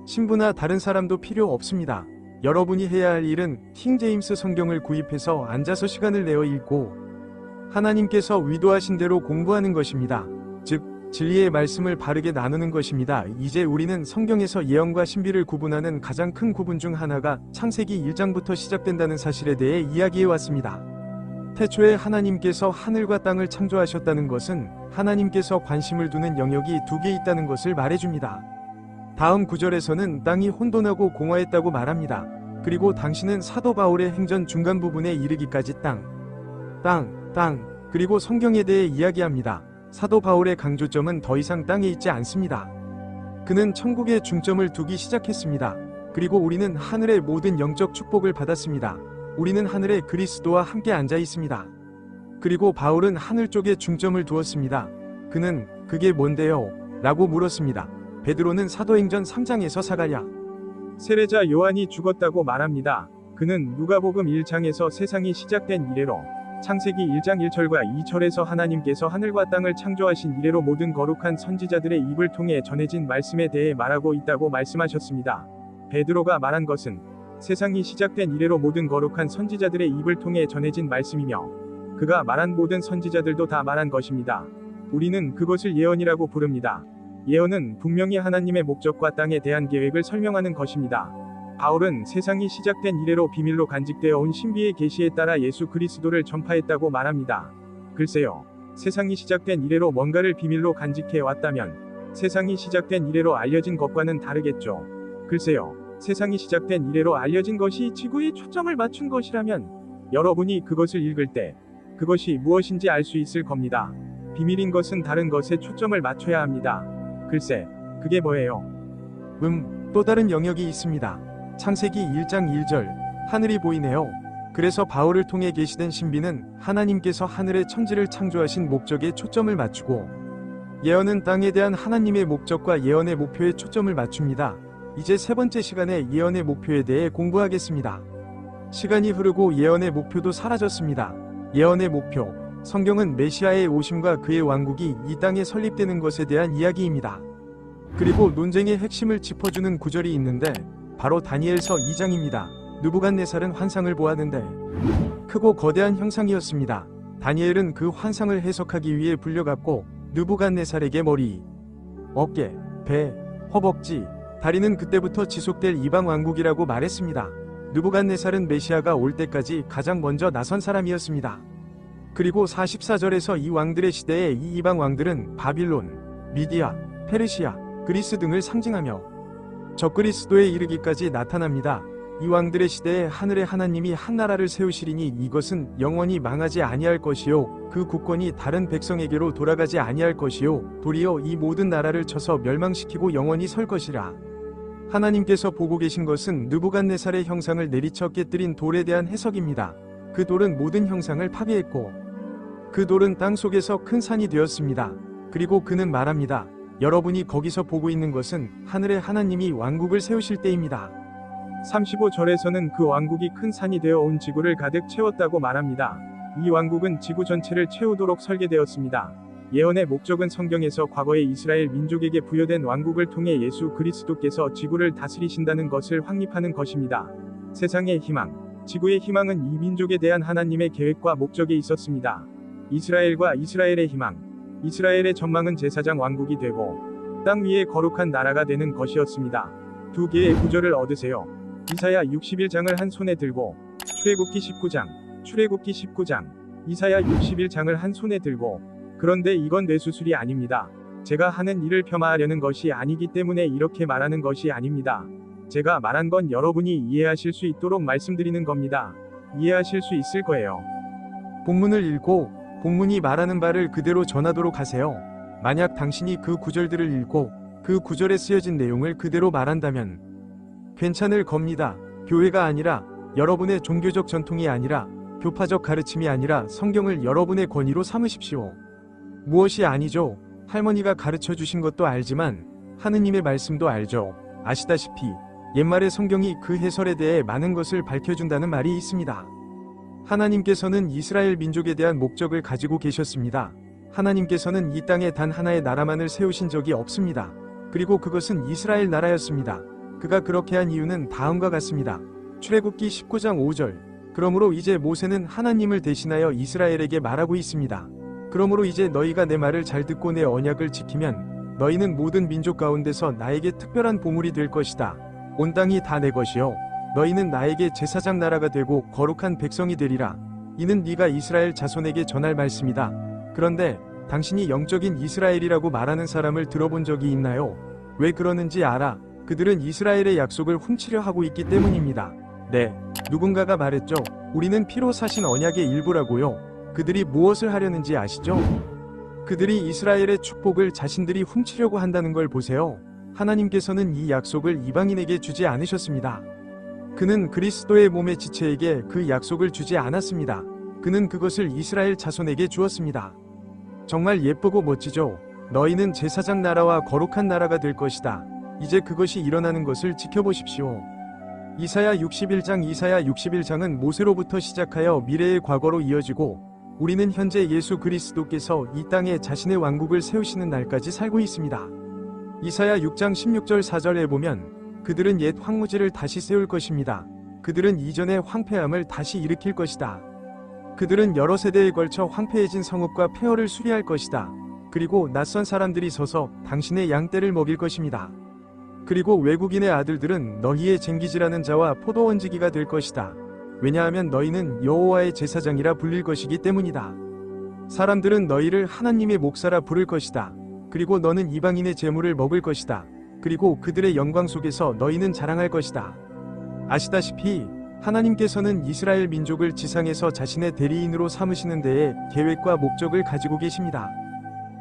신부나 다른 사람도 필요 없습니다. 여러분이 해야 할 일은 킹제임스 성경을 구입해서 앉아서 시간을 내어 읽고 하나님께서 위도하신 대로 공부하는 것입니다. 즉 진리의 말씀을 바르게 나누는 것입니다. 이제 우리는 성경에서 예언과 신비를 구분하는 가장 큰 구분 중 하나가 창세기 1장부터 시작된다는 사실에 대해 이야기해 왔습니다. 태초에 하나님께서 하늘과 땅을 창조하셨다는 것은 하나님께서 관심을 두는 영역이 두 개 있다는 것을 말해줍니다. 다음 구절에서는 땅이 혼돈하고 공허했다고 말합니다. 그리고 당신은 사도 바울의 행전 중간 부분에 이르기까지 땅, 그리고 성경에 대해 이야기합니다. 사도 바울의 강조점은 더 이상 땅에 있지 않습니다. 그는 천국에 중점을 두기 시작했습니다. 그리고 우리는 하늘의 모든 영적 축복을 받았습니다. 우리는 하늘에 그리스도와 함께 앉아 있습니다. 그리고 바울은 하늘 쪽에 중점을 두었습니다. 그는 그게 뭔데요? 라고 물었습니다. 베드로는 사도행전 3장에서 사갈랴 세례자 요한이 죽었다고 말합니다. 그는 누가복음 1장에서 세상이 시작된 이래로 창세기 1장 1절과 2절에서 하나님께서 하늘과 땅을 창조하신 이래로 모든 거룩한 선지자들의 입을 통해 전해진 말씀에 대해 말하고 있다고 말씀하셨습니다. 베드로가 말한 것은 세상이 시작된 이래로 모든 거룩한 선지자들의 입을 통해 전해진 말씀이며 그가 말한 모든 선지자들도 다 말한 것입니다. 우리는 그것을 예언이라고 부릅니다. 예언은 분명히 하나님의 목적과 땅에 대한 계획을 설명하는 것입니다. 바울은 세상이 시작된 이래로 비밀로 간직되어 온 신비의 계시에 따라 예수 그리스도를 전파했다고 말합니다. 글쎄요, 세상이 시작된 이래로 뭔가를 비밀로 간직해 왔다면 세상이 시작된 이래로 알려진 것과는 다르겠죠. 글쎄요, 세상이 시작된 이래로 알려진 것이 지구에 초점을 맞춘 것이라면 여러분이 그것을 읽을 때 그것이 무엇인지 알 수 있을 겁니다. 비밀인 것은 다른 것에 초점을 맞춰야 합니다. 글쎄, 그게 뭐예요? 또 다른 영역이 있습니다. 창세기 1장 1절, 하늘이 보이네요. 그래서 바울을 통해 계시된 신비는 하나님께서 하늘의 천지를 창조하신 목적에 초점을 맞추고 예언은 땅에 대한 하나님의 목적과 예언의 목표에 초점을 맞춥니다. 이제 세 번째 시간에 예언의 목표에 대해 공부하겠습니다. 시간이 흐르고 예언의 목표도 사라졌습니다. 예언의 목표, 성경은 메시아의 오심과 그의 왕국이 이 땅에 설립되는 것에 대한 이야기입니다. 그리고 논쟁의 핵심을 짚어주는 구절이 있는데 바로 다니엘서 2장입니다. 느부갓네살은 환상을 보았는데 크고 거대한 형상이었습니다. 다니엘은 그 환상을 해석하기 위해 불려갔고 느부갓네살에게 머리, 어깨, 배, 허벅지, 다리는 그때부터 지속될 이방 왕국이라고 말했습니다. 느부갓네살은 메시아가 올 때까지 가장 먼저 나선 사람이었습니다. 그리고 44절에서 이 왕들의 시대에 이 이방 왕들은 바빌론, 미디아, 페르시아, 그리스 등을 상징하며 적그리스도에 이르기까지 나타납니다. 이 왕들의 시대에 하늘의 하나님이 한 나라를 세우시리니 이것은 영원히 망하지 아니할 것이요 그 국권이 다른 백성에게로 돌아가지 아니할 것이요 도리어 이 모든 나라를 쳐서 멸망시키고 영원히 설 것이라. 하나님께서 보고 계신 것은 느부갓네살의 형상을 내리쳐 깨뜨린 돌에 대한 해석입니다. 그 돌은 모든 형상을 파괴했고 그 돌은 땅 속에서 큰 산이 되었습니다. 그리고 그는 말합니다. 여러분이 거기서 보고 있는 것은 하늘의 하나님이 왕국을 세우실 때입니다. 35절에서는 그 왕국이 큰 산이 되어 온 지구를 가득 채웠다고 말합니다. 이 왕국은 지구 전체를 채우도록 설계되었습니다. 예언의 목적은 성경에서 과거의 이스라엘 민족에게 부여된 왕국을 통해 예수 그리스도께서 지구를 다스리신다는 것을 확립하는 것입니다. 세상의 희망, 지구의 희망은 이 민족에 대한 하나님의 계획과 목적에 있었습니다. 이스라엘과 이스라엘의 희망, 이스라엘의 전망은 제사장 왕국이 되고 땅 위에 거룩한 나라가 되는 것이었습니다. 두 개의 구절을 얻으세요. 이사야 61장을 한 손에 들고 출애굽기 19장, 이사야 61장을 한 손에 들고 그런데 이건 뇌수술이 아닙니다. 제가 하는 일을 폄하하려는 것이 아니기 때문에 이렇게 말하는 것이 아닙니다. 제가 말한 건 여러분이 이해하실 수 있도록 말씀드리는 겁니다. 이해하실 수 있을 거예요. 본문을 읽고 본문이 말하는 바를 그대로 전하도록 하세요. 만약 당신이 그 구절들을 읽고 그 구절에 쓰여진 내용을 그대로 말한다면 괜찮을 겁니다. 교회가 아니라 여러분의 종교적 전통이 아니라 교파적 가르침이 아니라 성경을 여러분의 권위로 삼으십시오. 무엇이 아니죠. 할머니가 가르쳐 주신 것도 알지만 하느님의 말씀도 알죠. 아시다시피 옛말의 성경이 그 해설에 대해 많은 것을 밝혀준다는 말이 있습니다. 하나님께서는 이스라엘 민족에 대한 목적을 가지고 계셨습니다. 하나님께서는 이 땅에 단 하나의 나라만을 세우신 적이 없습니다. 그리고 그것은 이스라엘 나라였습니다. 그가 그렇게 한 이유는 다음과 같습니다. 출애굽기 19장 5절. 그러므로 이제 모세는 하나님을 대신하여 이스라엘에게 말하고 있습니다. 그러므로 이제 너희가 내 말을 잘 듣고 내 언약을 지키면 너희는 모든 민족 가운데서 나에게 특별한 보물이 될 것이다. 온 땅이 다 내 것이요 너희는 나에게 제사장 나라가 되고 거룩한 백성이 되리라. 이는 네가 이스라엘 자손에게 전할 말씀이다. 그런데 당신이 영적인 이스라엘이라고 말하는 사람을 들어본 적이 있나요? 왜 그러는지 알아? 그들은 이스라엘의 약속을 훔치려 하고 있기 때문입니다. 네, 누군가가 말했죠. 우리는 피로 사신 언약의 일부라고요. 그들이 무엇을 하려는지 아시죠? 그들이 이스라엘의 축복을 자신들이 훔치려고 한다는 걸 보세요. 하나님께서는 이 약속을 이방인에게 주지 않으셨습니다. 그는 그리스도의 몸의 지체에게 그 약속을 주지 않았습니다. 그는 그것을 이스라엘 자손에게 주었습니다. 정말 예쁘고 멋지죠? 너희는 제사장 나라와 거룩한 나라가 될 것이다. 이제 그것이 일어나는 것을 지켜보십시오. 이사야 61장은 모세로부터 시작하여 미래의 과거로 이어지고 우리는 현재 예수 그리스도께서 이 땅에 자신의 왕국을 세우시는 날까지 살고 있습니다. 이사야 6장 16절 4절에 보면 그들은 옛 황무지를 다시 세울 것입니다. 그들은 이전의 황폐함을 다시 일으킬 것이다. 그들은 여러 세대에 걸쳐 황폐해진 성읍과 폐허를 수리할 것이다. 그리고 낯선 사람들이 서서 당신의 양떼를 먹일 것입니다. 그리고 외국인의 아들들은 너희의 쟁기질하는 자와 포도원지기가 될 것이다. 왜냐하면 너희는 여호와의 제사장이라 불릴 것이기 때문이다. 사람들은 너희를 하나님의 목사라 부를 것이다. 그리고 너는 이방인의 재물을 먹을 것이다. 그리고 그들의 영광 속에서 너희는 자랑할 것이다. 아시다시피 하나님께서는 이스라엘 민족을 지상에서 자신의 대리인으로 삼으시는 데에 계획과 목적을 가지고 계십니다.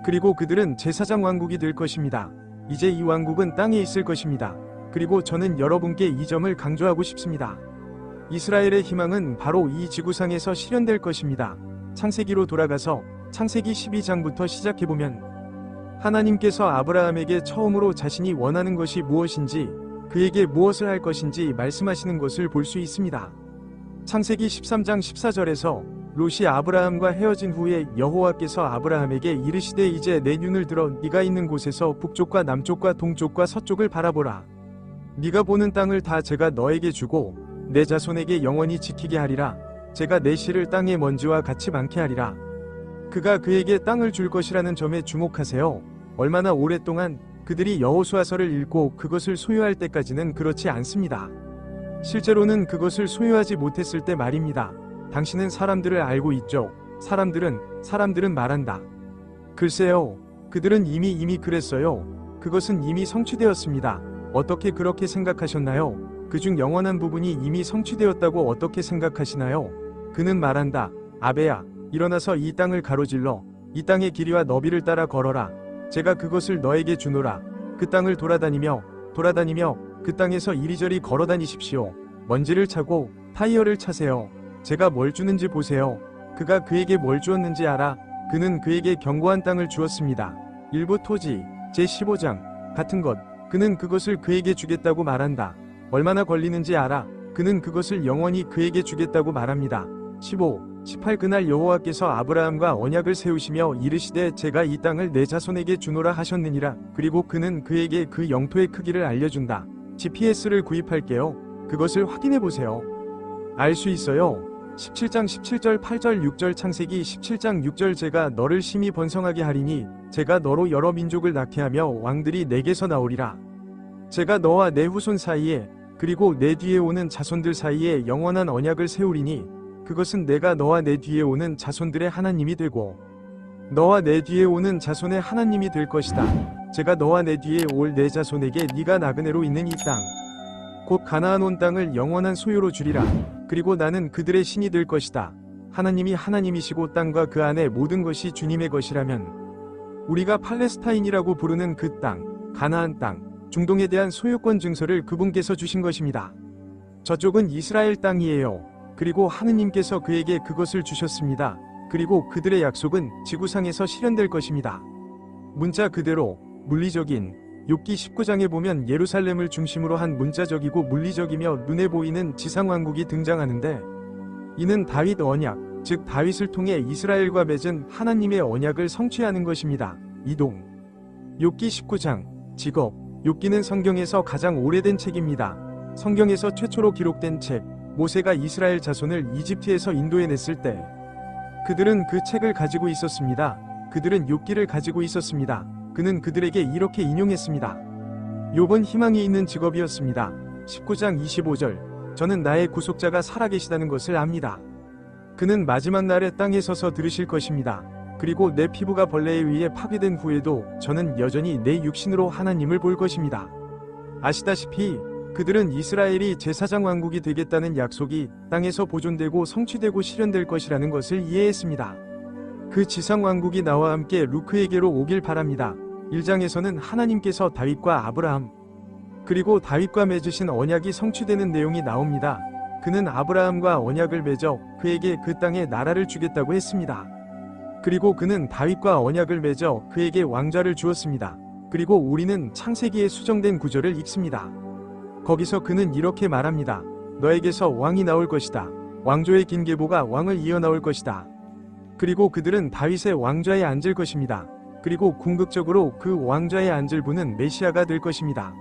그리고 그들은 제사장 왕국이 될 것입니다. 이제 이 왕국은 땅에 있을 것입니다. 그리고 저는 여러분께 이 점을 강조하고 싶습니다. 이스라엘의 희망은 바로 이 지구상에서 실현될 것입니다. 창세기로 돌아가서 창세기 12장부터 시작해보면 하나님께서 아브라함에게 처음으로 자신이 원하는 것이 무엇인지 그에게 무엇을 할 것인지 말씀하시는 것을 볼 수 있습니다. 창세기 13장 14절에서 롯이 아브라함과 헤어진 후에 여호와께서 아브라함에게 이르시되 이제 내 눈을 들어 네가 있는 곳에서 북쪽과 남쪽과 동쪽과 서쪽을 바라보라. 네가 보는 땅을 다 제가 너에게 주고 내 자손에게 영원히 지키게 하리라. 제가 내 씨를 땅의 먼지와 같이 많게 하리라. 그가 그에게 땅을 줄 것이라는 점에 주목하세요. 얼마나 오랫동안 그들이 여호수아서를 읽고 그것을 소유할 때까지는 그렇지 않습니다. 실제로는 그것을 소유하지 못했을 때 말입니다. 당신은 사람들을 알고 있죠. 사람들은 말한다. 글쎄요. 그들은 이미 그랬어요. 그것은 이미 성취되었습니다. 어떻게 그렇게 생각하셨나요? 그중 영원한 부분이 이미 성취되었다고 어떻게 생각하시나요? 그는 말한다. 아베야, 일어나서 이 땅을 가로질러 이 땅의 길이와 너비를 따라 걸어라. 제가 그것을 너에게 주노라. 그 땅을 돌아다니며 그 땅에서 이리저리 걸어다니십시오. 먼지를 차고 타이어를 차세요. 제가 뭘 주는지 보세요. 그가 그에게 뭘 주었는지 알아? 그는 그에게 견고한 땅을 주었습니다. 일부 토지, 제15장 같은 것. 그는 그것을 그에게 주겠다고 말한다. 얼마나 걸리는지 알아? 그는 그것을 영원히 그에게 주겠다고 말합니다. 15, 18 그날 여호와께서 아브라함과 언약을 세우시며 이르시되 제가 이 땅을 내 자손에게 주노라 하셨느니라. 그리고 그는 그에게 그 영토의 크기를 알려준다. GPS를 구입할게요. 그것을 확인해 보세요. 알 수 있어요. 17장 17절 8절 6절 창세기 17장 6절 제가 너를 심히 번성하게 하리니 제가 너로 여러 민족을 낳게 하며 왕들이 내게서 나오리라. 제가 너와 내 후손 사이에 그리고 내 뒤에 오는 자손들 사이에 영원한 언약을 세우리니 그것은 내가 너와 내 뒤에 오는 자손들의 하나님이 되고 너와 내 뒤에 오는 자손의 하나님이 될 것이다. 제가 너와 내 뒤에 올 내 자손에게 네가 나그네로 있는 이 땅 곧 가나안 온 땅을 영원한 소유로 주리라. 그리고 나는 그들의 신이 될 것이다. 하나님이 하나님이시고 땅과 그 안에 모든 것이 주님의 것이라면 우리가 팔레스타인이라고 부르는 그 땅, 가나안 땅, 중동에 대한 소유권 증서를 그분께서 주신 것입니다. 저쪽은 이스라엘 땅이에요. 그리고 하느님께서 그에게 그것을 주셨습니다. 그리고 그들의 약속은 지구상에서 실현될 것입니다. 문자 그대로 물리적인 욥기 19장에 보면 예루살렘을 중심으로 한 문자적이고 물리적이며 눈에 보이는 지상왕국이 등장하는데 이는 다윗 언약, 즉 다윗을 통해 이스라엘과 맺은 하나님의 언약을 성취하는 것입니다. 이동 욥기 19장 직업 욥기는 성경에서 가장 오래된 책입니다. 성경에서 최초로 기록된 책 모세가 이스라엘 자손을 이집트에서 인도해냈을 때 그들은 그 책을 가지고 있었습니다. 그들은 욥기를 가지고 있었습니다. 그는 그들에게 이렇게 인용했습니다. 욥은 희망이 있는 직업이었습니다. 19장 25절. 저는 나의 구속자가 살아계시다는 것을 압니다. 그는 마지막 날에 땅에 서서 들으실 것입니다. 그리고 내 피부가 벌레에 의해 파괴된 후에도 저는 여전히 내 육신으로 하나님을 볼 것입니다. 아시다시피 그들은 이스라엘이 제사장 왕국이 되겠다는 약속이 땅에서 보존되고 성취되고 실현될 것이라는 것을 이해했습니다. 그 지상 왕국이 나와 함께 루크에게로 오길 바랍니다. 1장에서는 하나님께서 다윗과 아브라함 그리고 다윗과 맺으신 언약이 성취되는 내용이 나옵니다. 그는 아브라함과 언약을 맺어 그에게 그 땅에 나라를 주겠다고 했습니다. 그리고 그는 다윗과 언약을 맺어 그에게 왕좌를 주었습니다. 그리고 우리는 창세기에 수정된 구절을 읽습니다. 거기서 그는 이렇게 말합니다. 너에게서 왕이 나올 것이다. 왕조의 긴 계보가 왕을 이어 나올 것이다. 그리고 그들은 다윗의 왕좌에 앉을 것입니다. 그리고 궁극적으로 그 왕좌에 앉을 분은 메시아가 될 것입니다.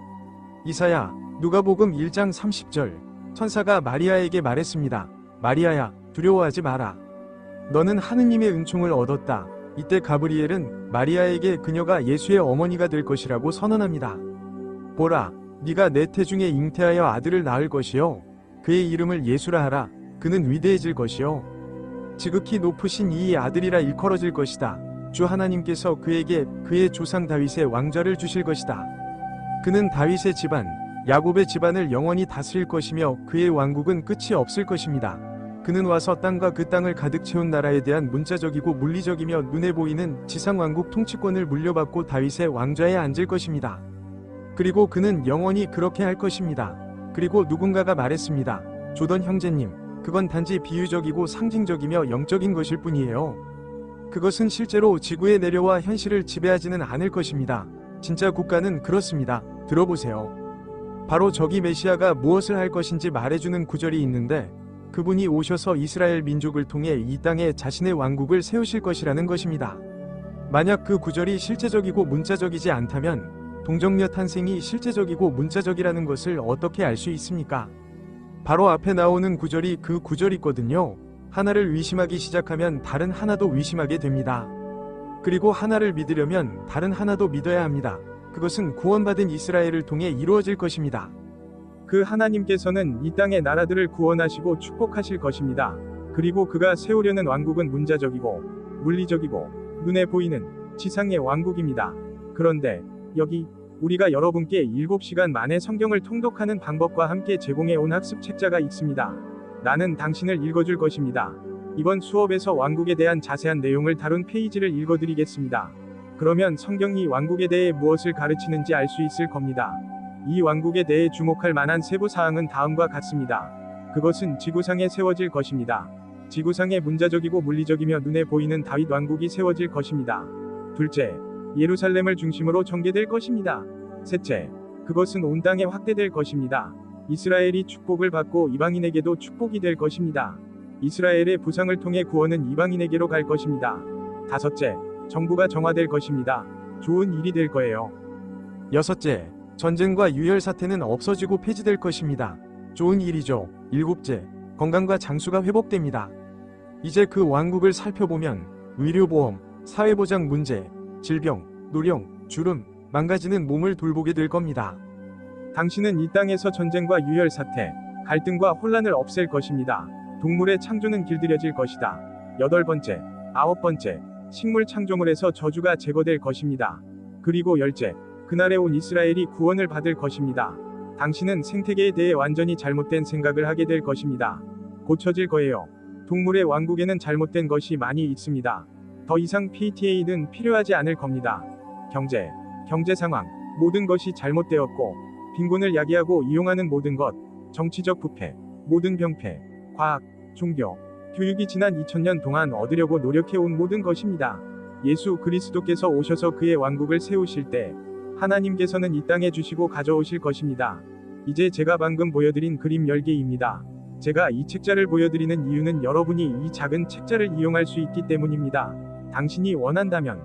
이사야, 누가복음 1장 30절. 천사가 마리아에게 말했습니다. 마리아야, 두려워하지 마라. 너는 하느님의 은총을 얻었다. 이때 가브리엘은 마리아에게 그녀가 예수의 어머니가 될 것이라고 선언합니다. 보라, 네가 내 태중에 잉태하여 아들을 낳을 것이요. 그의 이름을 예수라 하라. 그는 위대해질 것이요. 지극히 높으신 이 아들이라 일컬어질 것이다. 주 하나님께서 그에게 그의 조상 다윗의 왕좌를 주실 것이다. 그는 다윗의 집안, 야곱의 집안을 영원히 다스릴 것이며 그의 왕국은 끝이 없을 것입니다. 그는 와서 땅과 그 땅을 가득 채운 나라에 대한 문자적이고 물리적이며 눈에 보이는 지상왕국 통치권을 물려받고 다윗의 왕좌에 앉을 것입니다. 그리고 그는 영원히 그렇게 할 것입니다. 그리고 누군가가 말했습니다. 조던 형제님, 그건 단지 비유적이고 상징적이며 영적인 것일 뿐이에요. 그것은 실제로 지구에 내려와 현실을 지배하지는 않을 것입니다. 진짜 국가는 그렇습니다. 들어보세요. 바로 저기 메시아가 무엇을 할 것인지 말해주는 구절이 있는데 그분이 오셔서 이스라엘 민족을 통해 이 땅에 자신의 왕국을 세우실 것이라는 것입니다. 만약 그 구절이 실제적이고 문자적이지 않다면 동정녀 탄생이 실제적이고 문자적이라는 것을 어떻게 알 수 있습니까? 바로 앞에 나오는 구절이 그 구절이거든요. 하나를 의심하기 시작하면 다른 하나도 의심하게 됩니다. 그리고 하나를 믿으려면 다른 하나도 믿어야 합니다. 그것은 구원받은 이스라엘을 통해 이루어질 것입니다. 그 하나님께서는 이 땅의 나라들을 구원하시고 축복하실 것입니다. 그리고 그가 세우려는 왕국은 문자적이고 물리적이고 눈에 보이는 지상의 왕국입니다. 그런데 여기 우리가 여러분께 7시간 만에 성경을 통독하는 방법과 함께 제공해 온 학습 책자가 있습니다. 나는 당신을 읽어줄 것입니다. 이번 수업에서 왕국에 대한 자세한 내용을 다룬 페이지를 읽어드리겠습니다. 그러면 성경이 왕국에 대해 무엇을 가르치는지 알 수 있을 겁니다. 이 왕국에 대해 주목할 만한 세부 사항은 다음과 같습니다. 그것은 지구상에 세워질 것입니다. 지구상에 문자적이고 물리적이며 눈에 보이는 다윗 왕국이 세워질 것입니다. 둘째, 예루살렘을 중심으로 전개될 것입니다. 셋째, 그것은 온 땅에 확대될 것입니다. 이스라엘이 축복을 받고 이방인에게도 축복이 될 것입니다. 이스라엘의 부상을 통해 구원은 이방인에게로 갈 것입니다. 다섯째, 정부가 정화될 것입니다. 좋은 일이 될 거예요. 여섯째, 전쟁과 유혈 사태는 없어지고 폐지될 것입니다. 좋은 일이죠. 일곱째, 건강과 장수가 회복됩니다. 이제 그 왕국을 살펴보면 의료보험, 사회보장 문제, 질병, 노령, 주름, 망가지는 몸을 돌보게 될 겁니다. 당신은 이 땅에서 전쟁과 유혈 사태, 갈등과 혼란을 없앨 것입니다. 동물의 창조는 길들여질 것이다. 여덟 번째, 아홉 번째, 식물 창조물에서 저주가 제거될 것입니다. 그리고 열째, 그날에 온 이스라엘이 구원을 받을 것입니다. 당신은 생태계에 대해 완전히 잘못된 생각을 하게 될 것입니다. 고쳐질 거예요. 동물의 왕국에는 잘못된 것이 많이 있습니다. 더 이상 PTA는 필요하지 않을 겁니다. 경제 상황, 모든 것이 잘못되었고 빈곤을 야기하고 이용하는 모든 것, 정치적 부패, 모든 병폐, 과학, 종교, 교육이 지난 2000년 동안 얻으려고 노력해온 모든 것입니다. 예수 그리스도께서 오셔서 그의 왕국을 세우실 때 하나님께서는 이 땅에 주시고 가져오실 것입니다. 이제 제가 방금 보여드린 그림 10개입니다. 제가 이 책자를 보여드리는 이유는 여러분이 이 작은 책자를 이용할 수 있기 때문입니다. 당신이 원한다면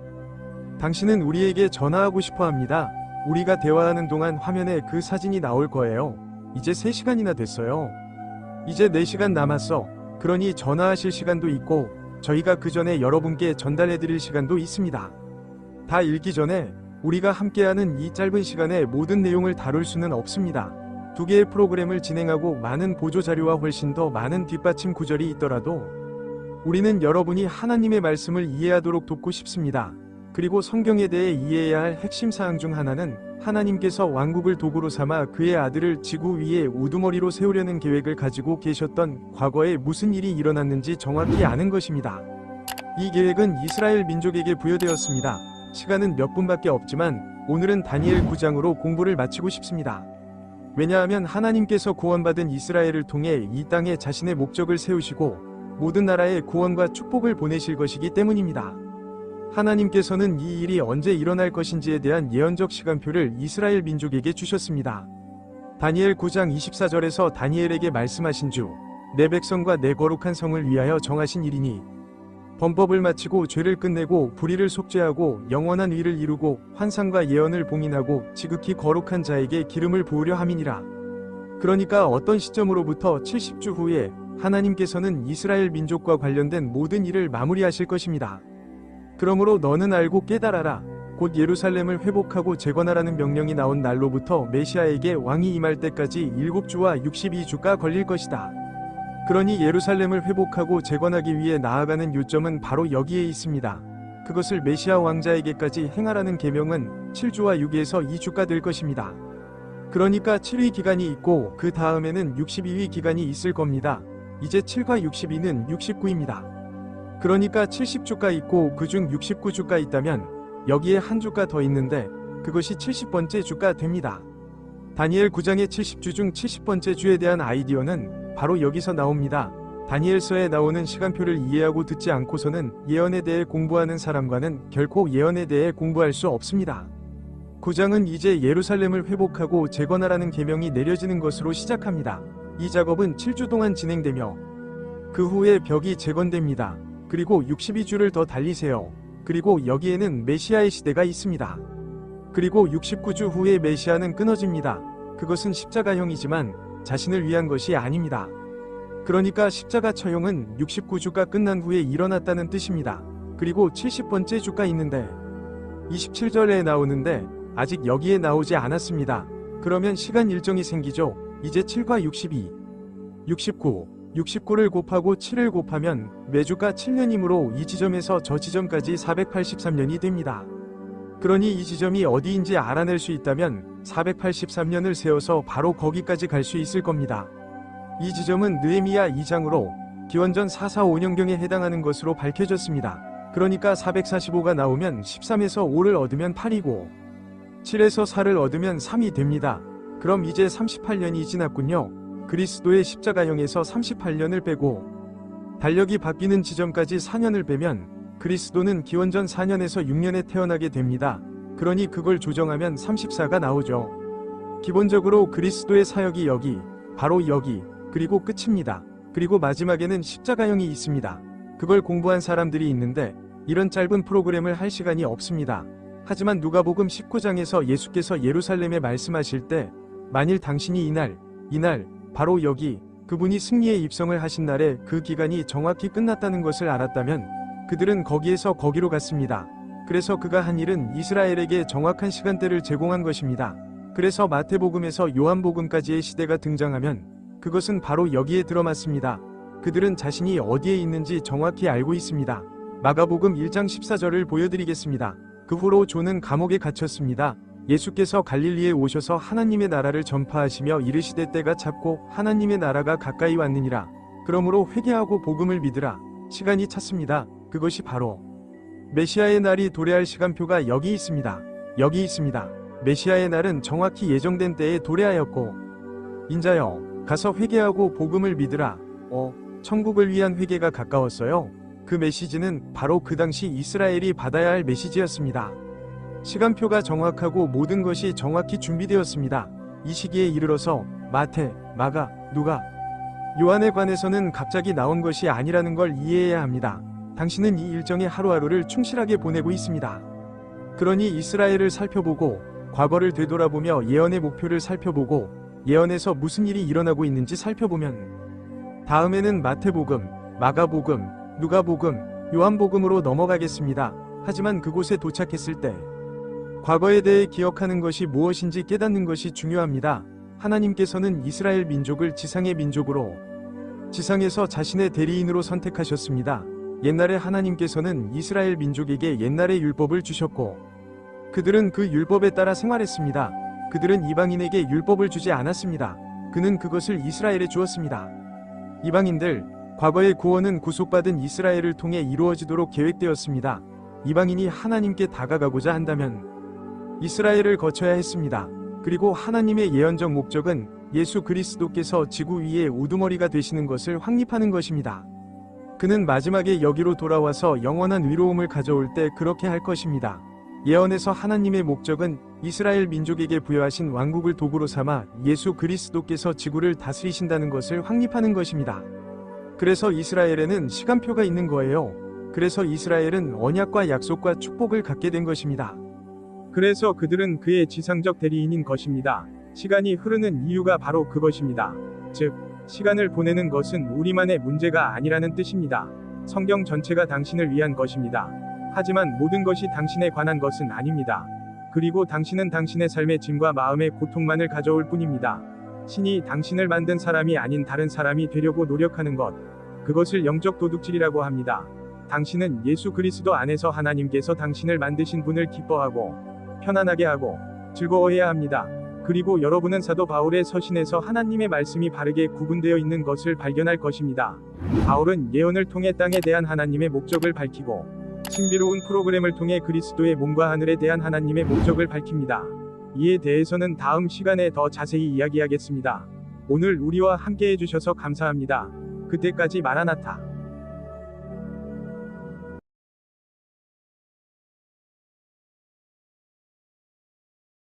당신은 우리에게 전화하고 싶어 합니다. 우리가 대화하는 동안 화면에 그 사진이 나올 거예요. 이제 3시간이나 됐어요. 이제 4시간 남았어. 그러니 전화하실 시간도 있고 저희가 그 전에 여러분께 전달해드릴 시간도 있습니다. 다 읽기 전에 우리가 함께하는 이 짧은 시간에 모든 내용을 다룰 수는 없습니다. 두 개의 프로그램을 진행하고 많은 보조자료와 훨씬 더 많은 뒷받침 구절이 있더라도 우리는 여러분이 하나님의 말씀을 이해하도록 돕고 싶습니다. 그리고 성경에 대해 이해해야 할 핵심 사항 중 하나는 하나님께서 왕국을 도구로 삼아 그의 아들을 지구 위에 우두머리로 세우려는 계획을 가지고 계셨던 과거에 무슨 일이 일어났는지 정확히 아는 것입니다. 이 계획은 이스라엘 민족에게 부여되었습니다. 시간은 몇 분밖에 없지만 오늘은 다니엘 9장으로 공부를 마치고 싶습니다. 왜냐하면 하나님께서 구원받은 이스라엘을 통해 이 땅에 자신의 목적을 세우시고 모든 나라에 구원과 축복을 보내실 것이기 때문입니다. 하나님께서는 이 일이 언제 일어날 것인지에 대한 예언적 시간표를 이스라엘 민족에게 주셨습니다. 다니엘 9장 24절에서 다니엘에게 말씀하신 주, 내 백성과 내 거룩한 성을 위하여 정하신 일이니 범법을 마치고 죄를 끝내고 불의를 속죄하고 영원한 의를 이루고 환상과 예언을 봉인하고 지극히 거룩한 자에게 기름을 부으려 함이니라. 그러니까 어떤 시점으로부터 70주 후에 하나님께서는 이스라엘 민족과 관련된 모든 일을 마무리하실 것입니다. 그러므로 너는 알고 깨달아라. 곧 예루살렘을 회복하고 재건하라는 명령이 나온 날로부터 메시아에게 왕이 임할 때까지 7주와 62주가 걸릴 것이다. 그러니 예루살렘을 회복하고 재건하기 위해 나아가는 요점은 바로 여기에 있습니다. 그것을 메시아 왕자에게까지 행하라는 계명은 7주와 6에서 2주가 될 것입니다. 그러니까 7위 기간이 있고 그 다음에는 62위 기간이 있을 겁니다. 이제 7과 62는 69입니다. 그러니까 70주가 있고 그중 69주가 있다면 여기에 한 주가 더 있는데 그것이 70번째 주가 됩니다. 다니엘 9장의 70주 중 70번째 주에 대한 아이디어는 바로 여기서 나옵니다. 다니엘서에 나오는 시간표를 이해하고 듣지 않고서는 예언에 대해 공부하는 사람과는 결코 예언에 대해 공부할 수 없습니다. 9장은 이제 예루살렘을 회복하고 재건하라는 계명이 내려지는 것으로 시작합니다. 이 작업은 7주 동안 진행되며 그 후에 벽이 재건됩니다. 그리고 62주를 더 달리세요. 그리고 여기에는 메시아의 시대가 있습니다. 그리고 69주 후에 메시아는 끊어집니다. 그것은 십자가형이지만 자신을 위한 것이 아닙니다. 그러니까 십자가 처형은 69주가 끝난 후에 일어났다는 뜻입니다. 그리고 70번째 주가 있는데 27절에 나오는데 아직 여기에 나오지 않았습니다. 그러면 시간 일정이 생기죠. 이제 7과 62, 69, 69를 곱하고 7을 곱하면 매주가 7년이므로 이 지점에서 저 지점까지 483년이 됩니다. 그러니 이 지점이 어디인지 알아낼 수 있다면 483년을 세워서 바로 거기까지 갈 수 있을 겁니다. 이 지점은 느헤미야 2장으로 기원전 445년경에 해당하는 것으로 밝혀졌습니다. 그러니까 445가 나오면 13에서 5를 얻으면 8이고 7에서 4를 얻으면 3이 됩니다. 그럼 이제 38년이 지났군요. 그리스도의 십자가형에서 38년을 빼고 달력이 바뀌는 지점까지 4년을 빼면 그리스도는 기원전 4년에서 6년에 태어나게 됩니다. 그러니 그걸 조정하면 34가 나오죠. 기본적으로 그리스도의 사역이 여기, 바로 여기, 그리고 끝입니다. 그리고 마지막에는 십자가형이 있습니다. 그걸 공부한 사람들이 있는데 이런 짧은 프로그램을 할 시간이 없습니다. 하지만 누가복음 19장에서 예수께서 예루살렘에 말씀하실 때 만일 당신이 이날, 바로 여기, 그분이 승리의 입성을 하신 날에 그 기간이 정확히 끝났다는 것을 알았다면 그들은 거기에서 거기로 갔습니다. 그래서 그가 한 일은 이스라엘에게 정확한 시간대를 제공한 것입니다. 그래서 마태복음에서 요한복음까지의 시대가 등장하면 그것은 바로 여기에 들어맞습니다. 그들은 자신이 어디에 있는지 정확히 알고 있습니다. 마가복음 1장 14절을 보여드리겠습니다. 그 후로 존은 감옥에 갇혔습니다. 예수께서 갈릴리에 오셔서 하나님의 나라를 전파하시며 이르시되 때가 찼고 하나님의 나라가 가까이 왔느니라. 그러므로 회개하고 복음을 믿으라. 시간이 찼습니다. 그것이 바로 메시아의 날이 도래할 시간표가 여기 있습니다. 여기 있습니다. 메시아의 날은 정확히 예정된 때에 도래하였고 인자여 가서 회개하고 복음을 믿으라. 천국을 위한 회개가 가까웠어요. 그 메시지는 바로 그 당시 이스라엘이 받아야 할 메시지였습니다. 시간표가 정확하고 모든 것이 정확히 준비되었습니다. 이 시기에 이르러서 마태, 마가, 누가, 요한에 관해서는 갑자기 나온 것이 아니라는 걸 이해해야 합니다. 당신은 이 일정의 하루하루를 충실하게 보내고 있습니다. 그러니 이스라엘을 살펴보고 과거를 되돌아보며 예언의 목표를 살펴보고 예언에서 무슨 일이 일어나고 있는지 살펴보면 다음에는 마태복음, 마가복음, 누가복음, 요한복음으로 넘어가겠습니다. 하지만 그곳에 도착했을 때 과거에 대해 기억하는 것이 무엇인지 깨닫는 것이 중요합니다. 하나님께서는 이스라엘 민족을 지상의 민족으로 지상에서 자신의 대리인으로 선택하셨습니다. 옛날에 하나님께서는 이스라엘 민족에게 옛날의 율법을 주셨고 그들은 그 율법에 따라 생활했습니다. 그들은 이방인에게 율법을 주지 않았습니다. 그는 그것을 이스라엘에 주었습니다. 이방인들, 과거의 구원은 구속받은 이스라엘을 통해 이루어지도록 계획되었습니다. 이방인이 하나님께 다가가고자 한다면 이스라엘을 거쳐야 했습니다. 그리고 하나님의 예언적 목적은 예수 그리스도께서 지구 위에 우두머리가 되시는 것을 확립하는 것입니다. 그는 마지막에 여기로 돌아와서 영원한 의로움을 가져올 때 그렇게 할 것입니다. 예언에서 하나님의 목적은 이스라엘 민족에게 부여하신 왕국을 도구로 삼아 예수 그리스도께서 지구를 다스리신다는 것을 확립하는 것입니다. 그래서 이스라엘에는 시간표가 있는 거예요. 그래서 이스라엘은 언약과 약속과 축복을 갖게 된 것입니다. 그래서 그들은 그의 지상적 대리인인 것입니다. 시간이 흐르는 이유가 바로 그것입니다. 즉, 시간을 보내는 것은 우리만의 문제가 아니라는 뜻입니다. 성경 전체가 당신을 위한 것입니다. 하지만 모든 것이 당신에 관한 것은 아닙니다. 그리고 당신은 당신의 삶의 짐과 마음의 고통만을 가져올 뿐입니다. 신이 당신을 만든 사람이 아닌 다른 사람이 되려고 노력하는 것, 그것을 영적 도둑질이라고 합니다. 당신은 예수 그리스도 안에서 하나님께서 당신을 만드신 분을 기뻐하고 편안하게 하고 즐거워해야 합니다. 그리고 여러분은 사도 바울의 서신에서 하나님의 말씀이 바르게 구분되어 있는 것을 발견할 것입니다. 바울은 예언을 통해 땅에 대한 하나님의 목적을 밝히고 신비로운 프로그램을 통해 그리스도의 몸과 하늘에 대한 하나님의 목적을 밝힙니다. 이에 대해서는 다음 시간에 더 자세히 이야기하겠습니다. 오늘 우리와 함께 해주셔서 감사합니다. 그때까지 마라나타.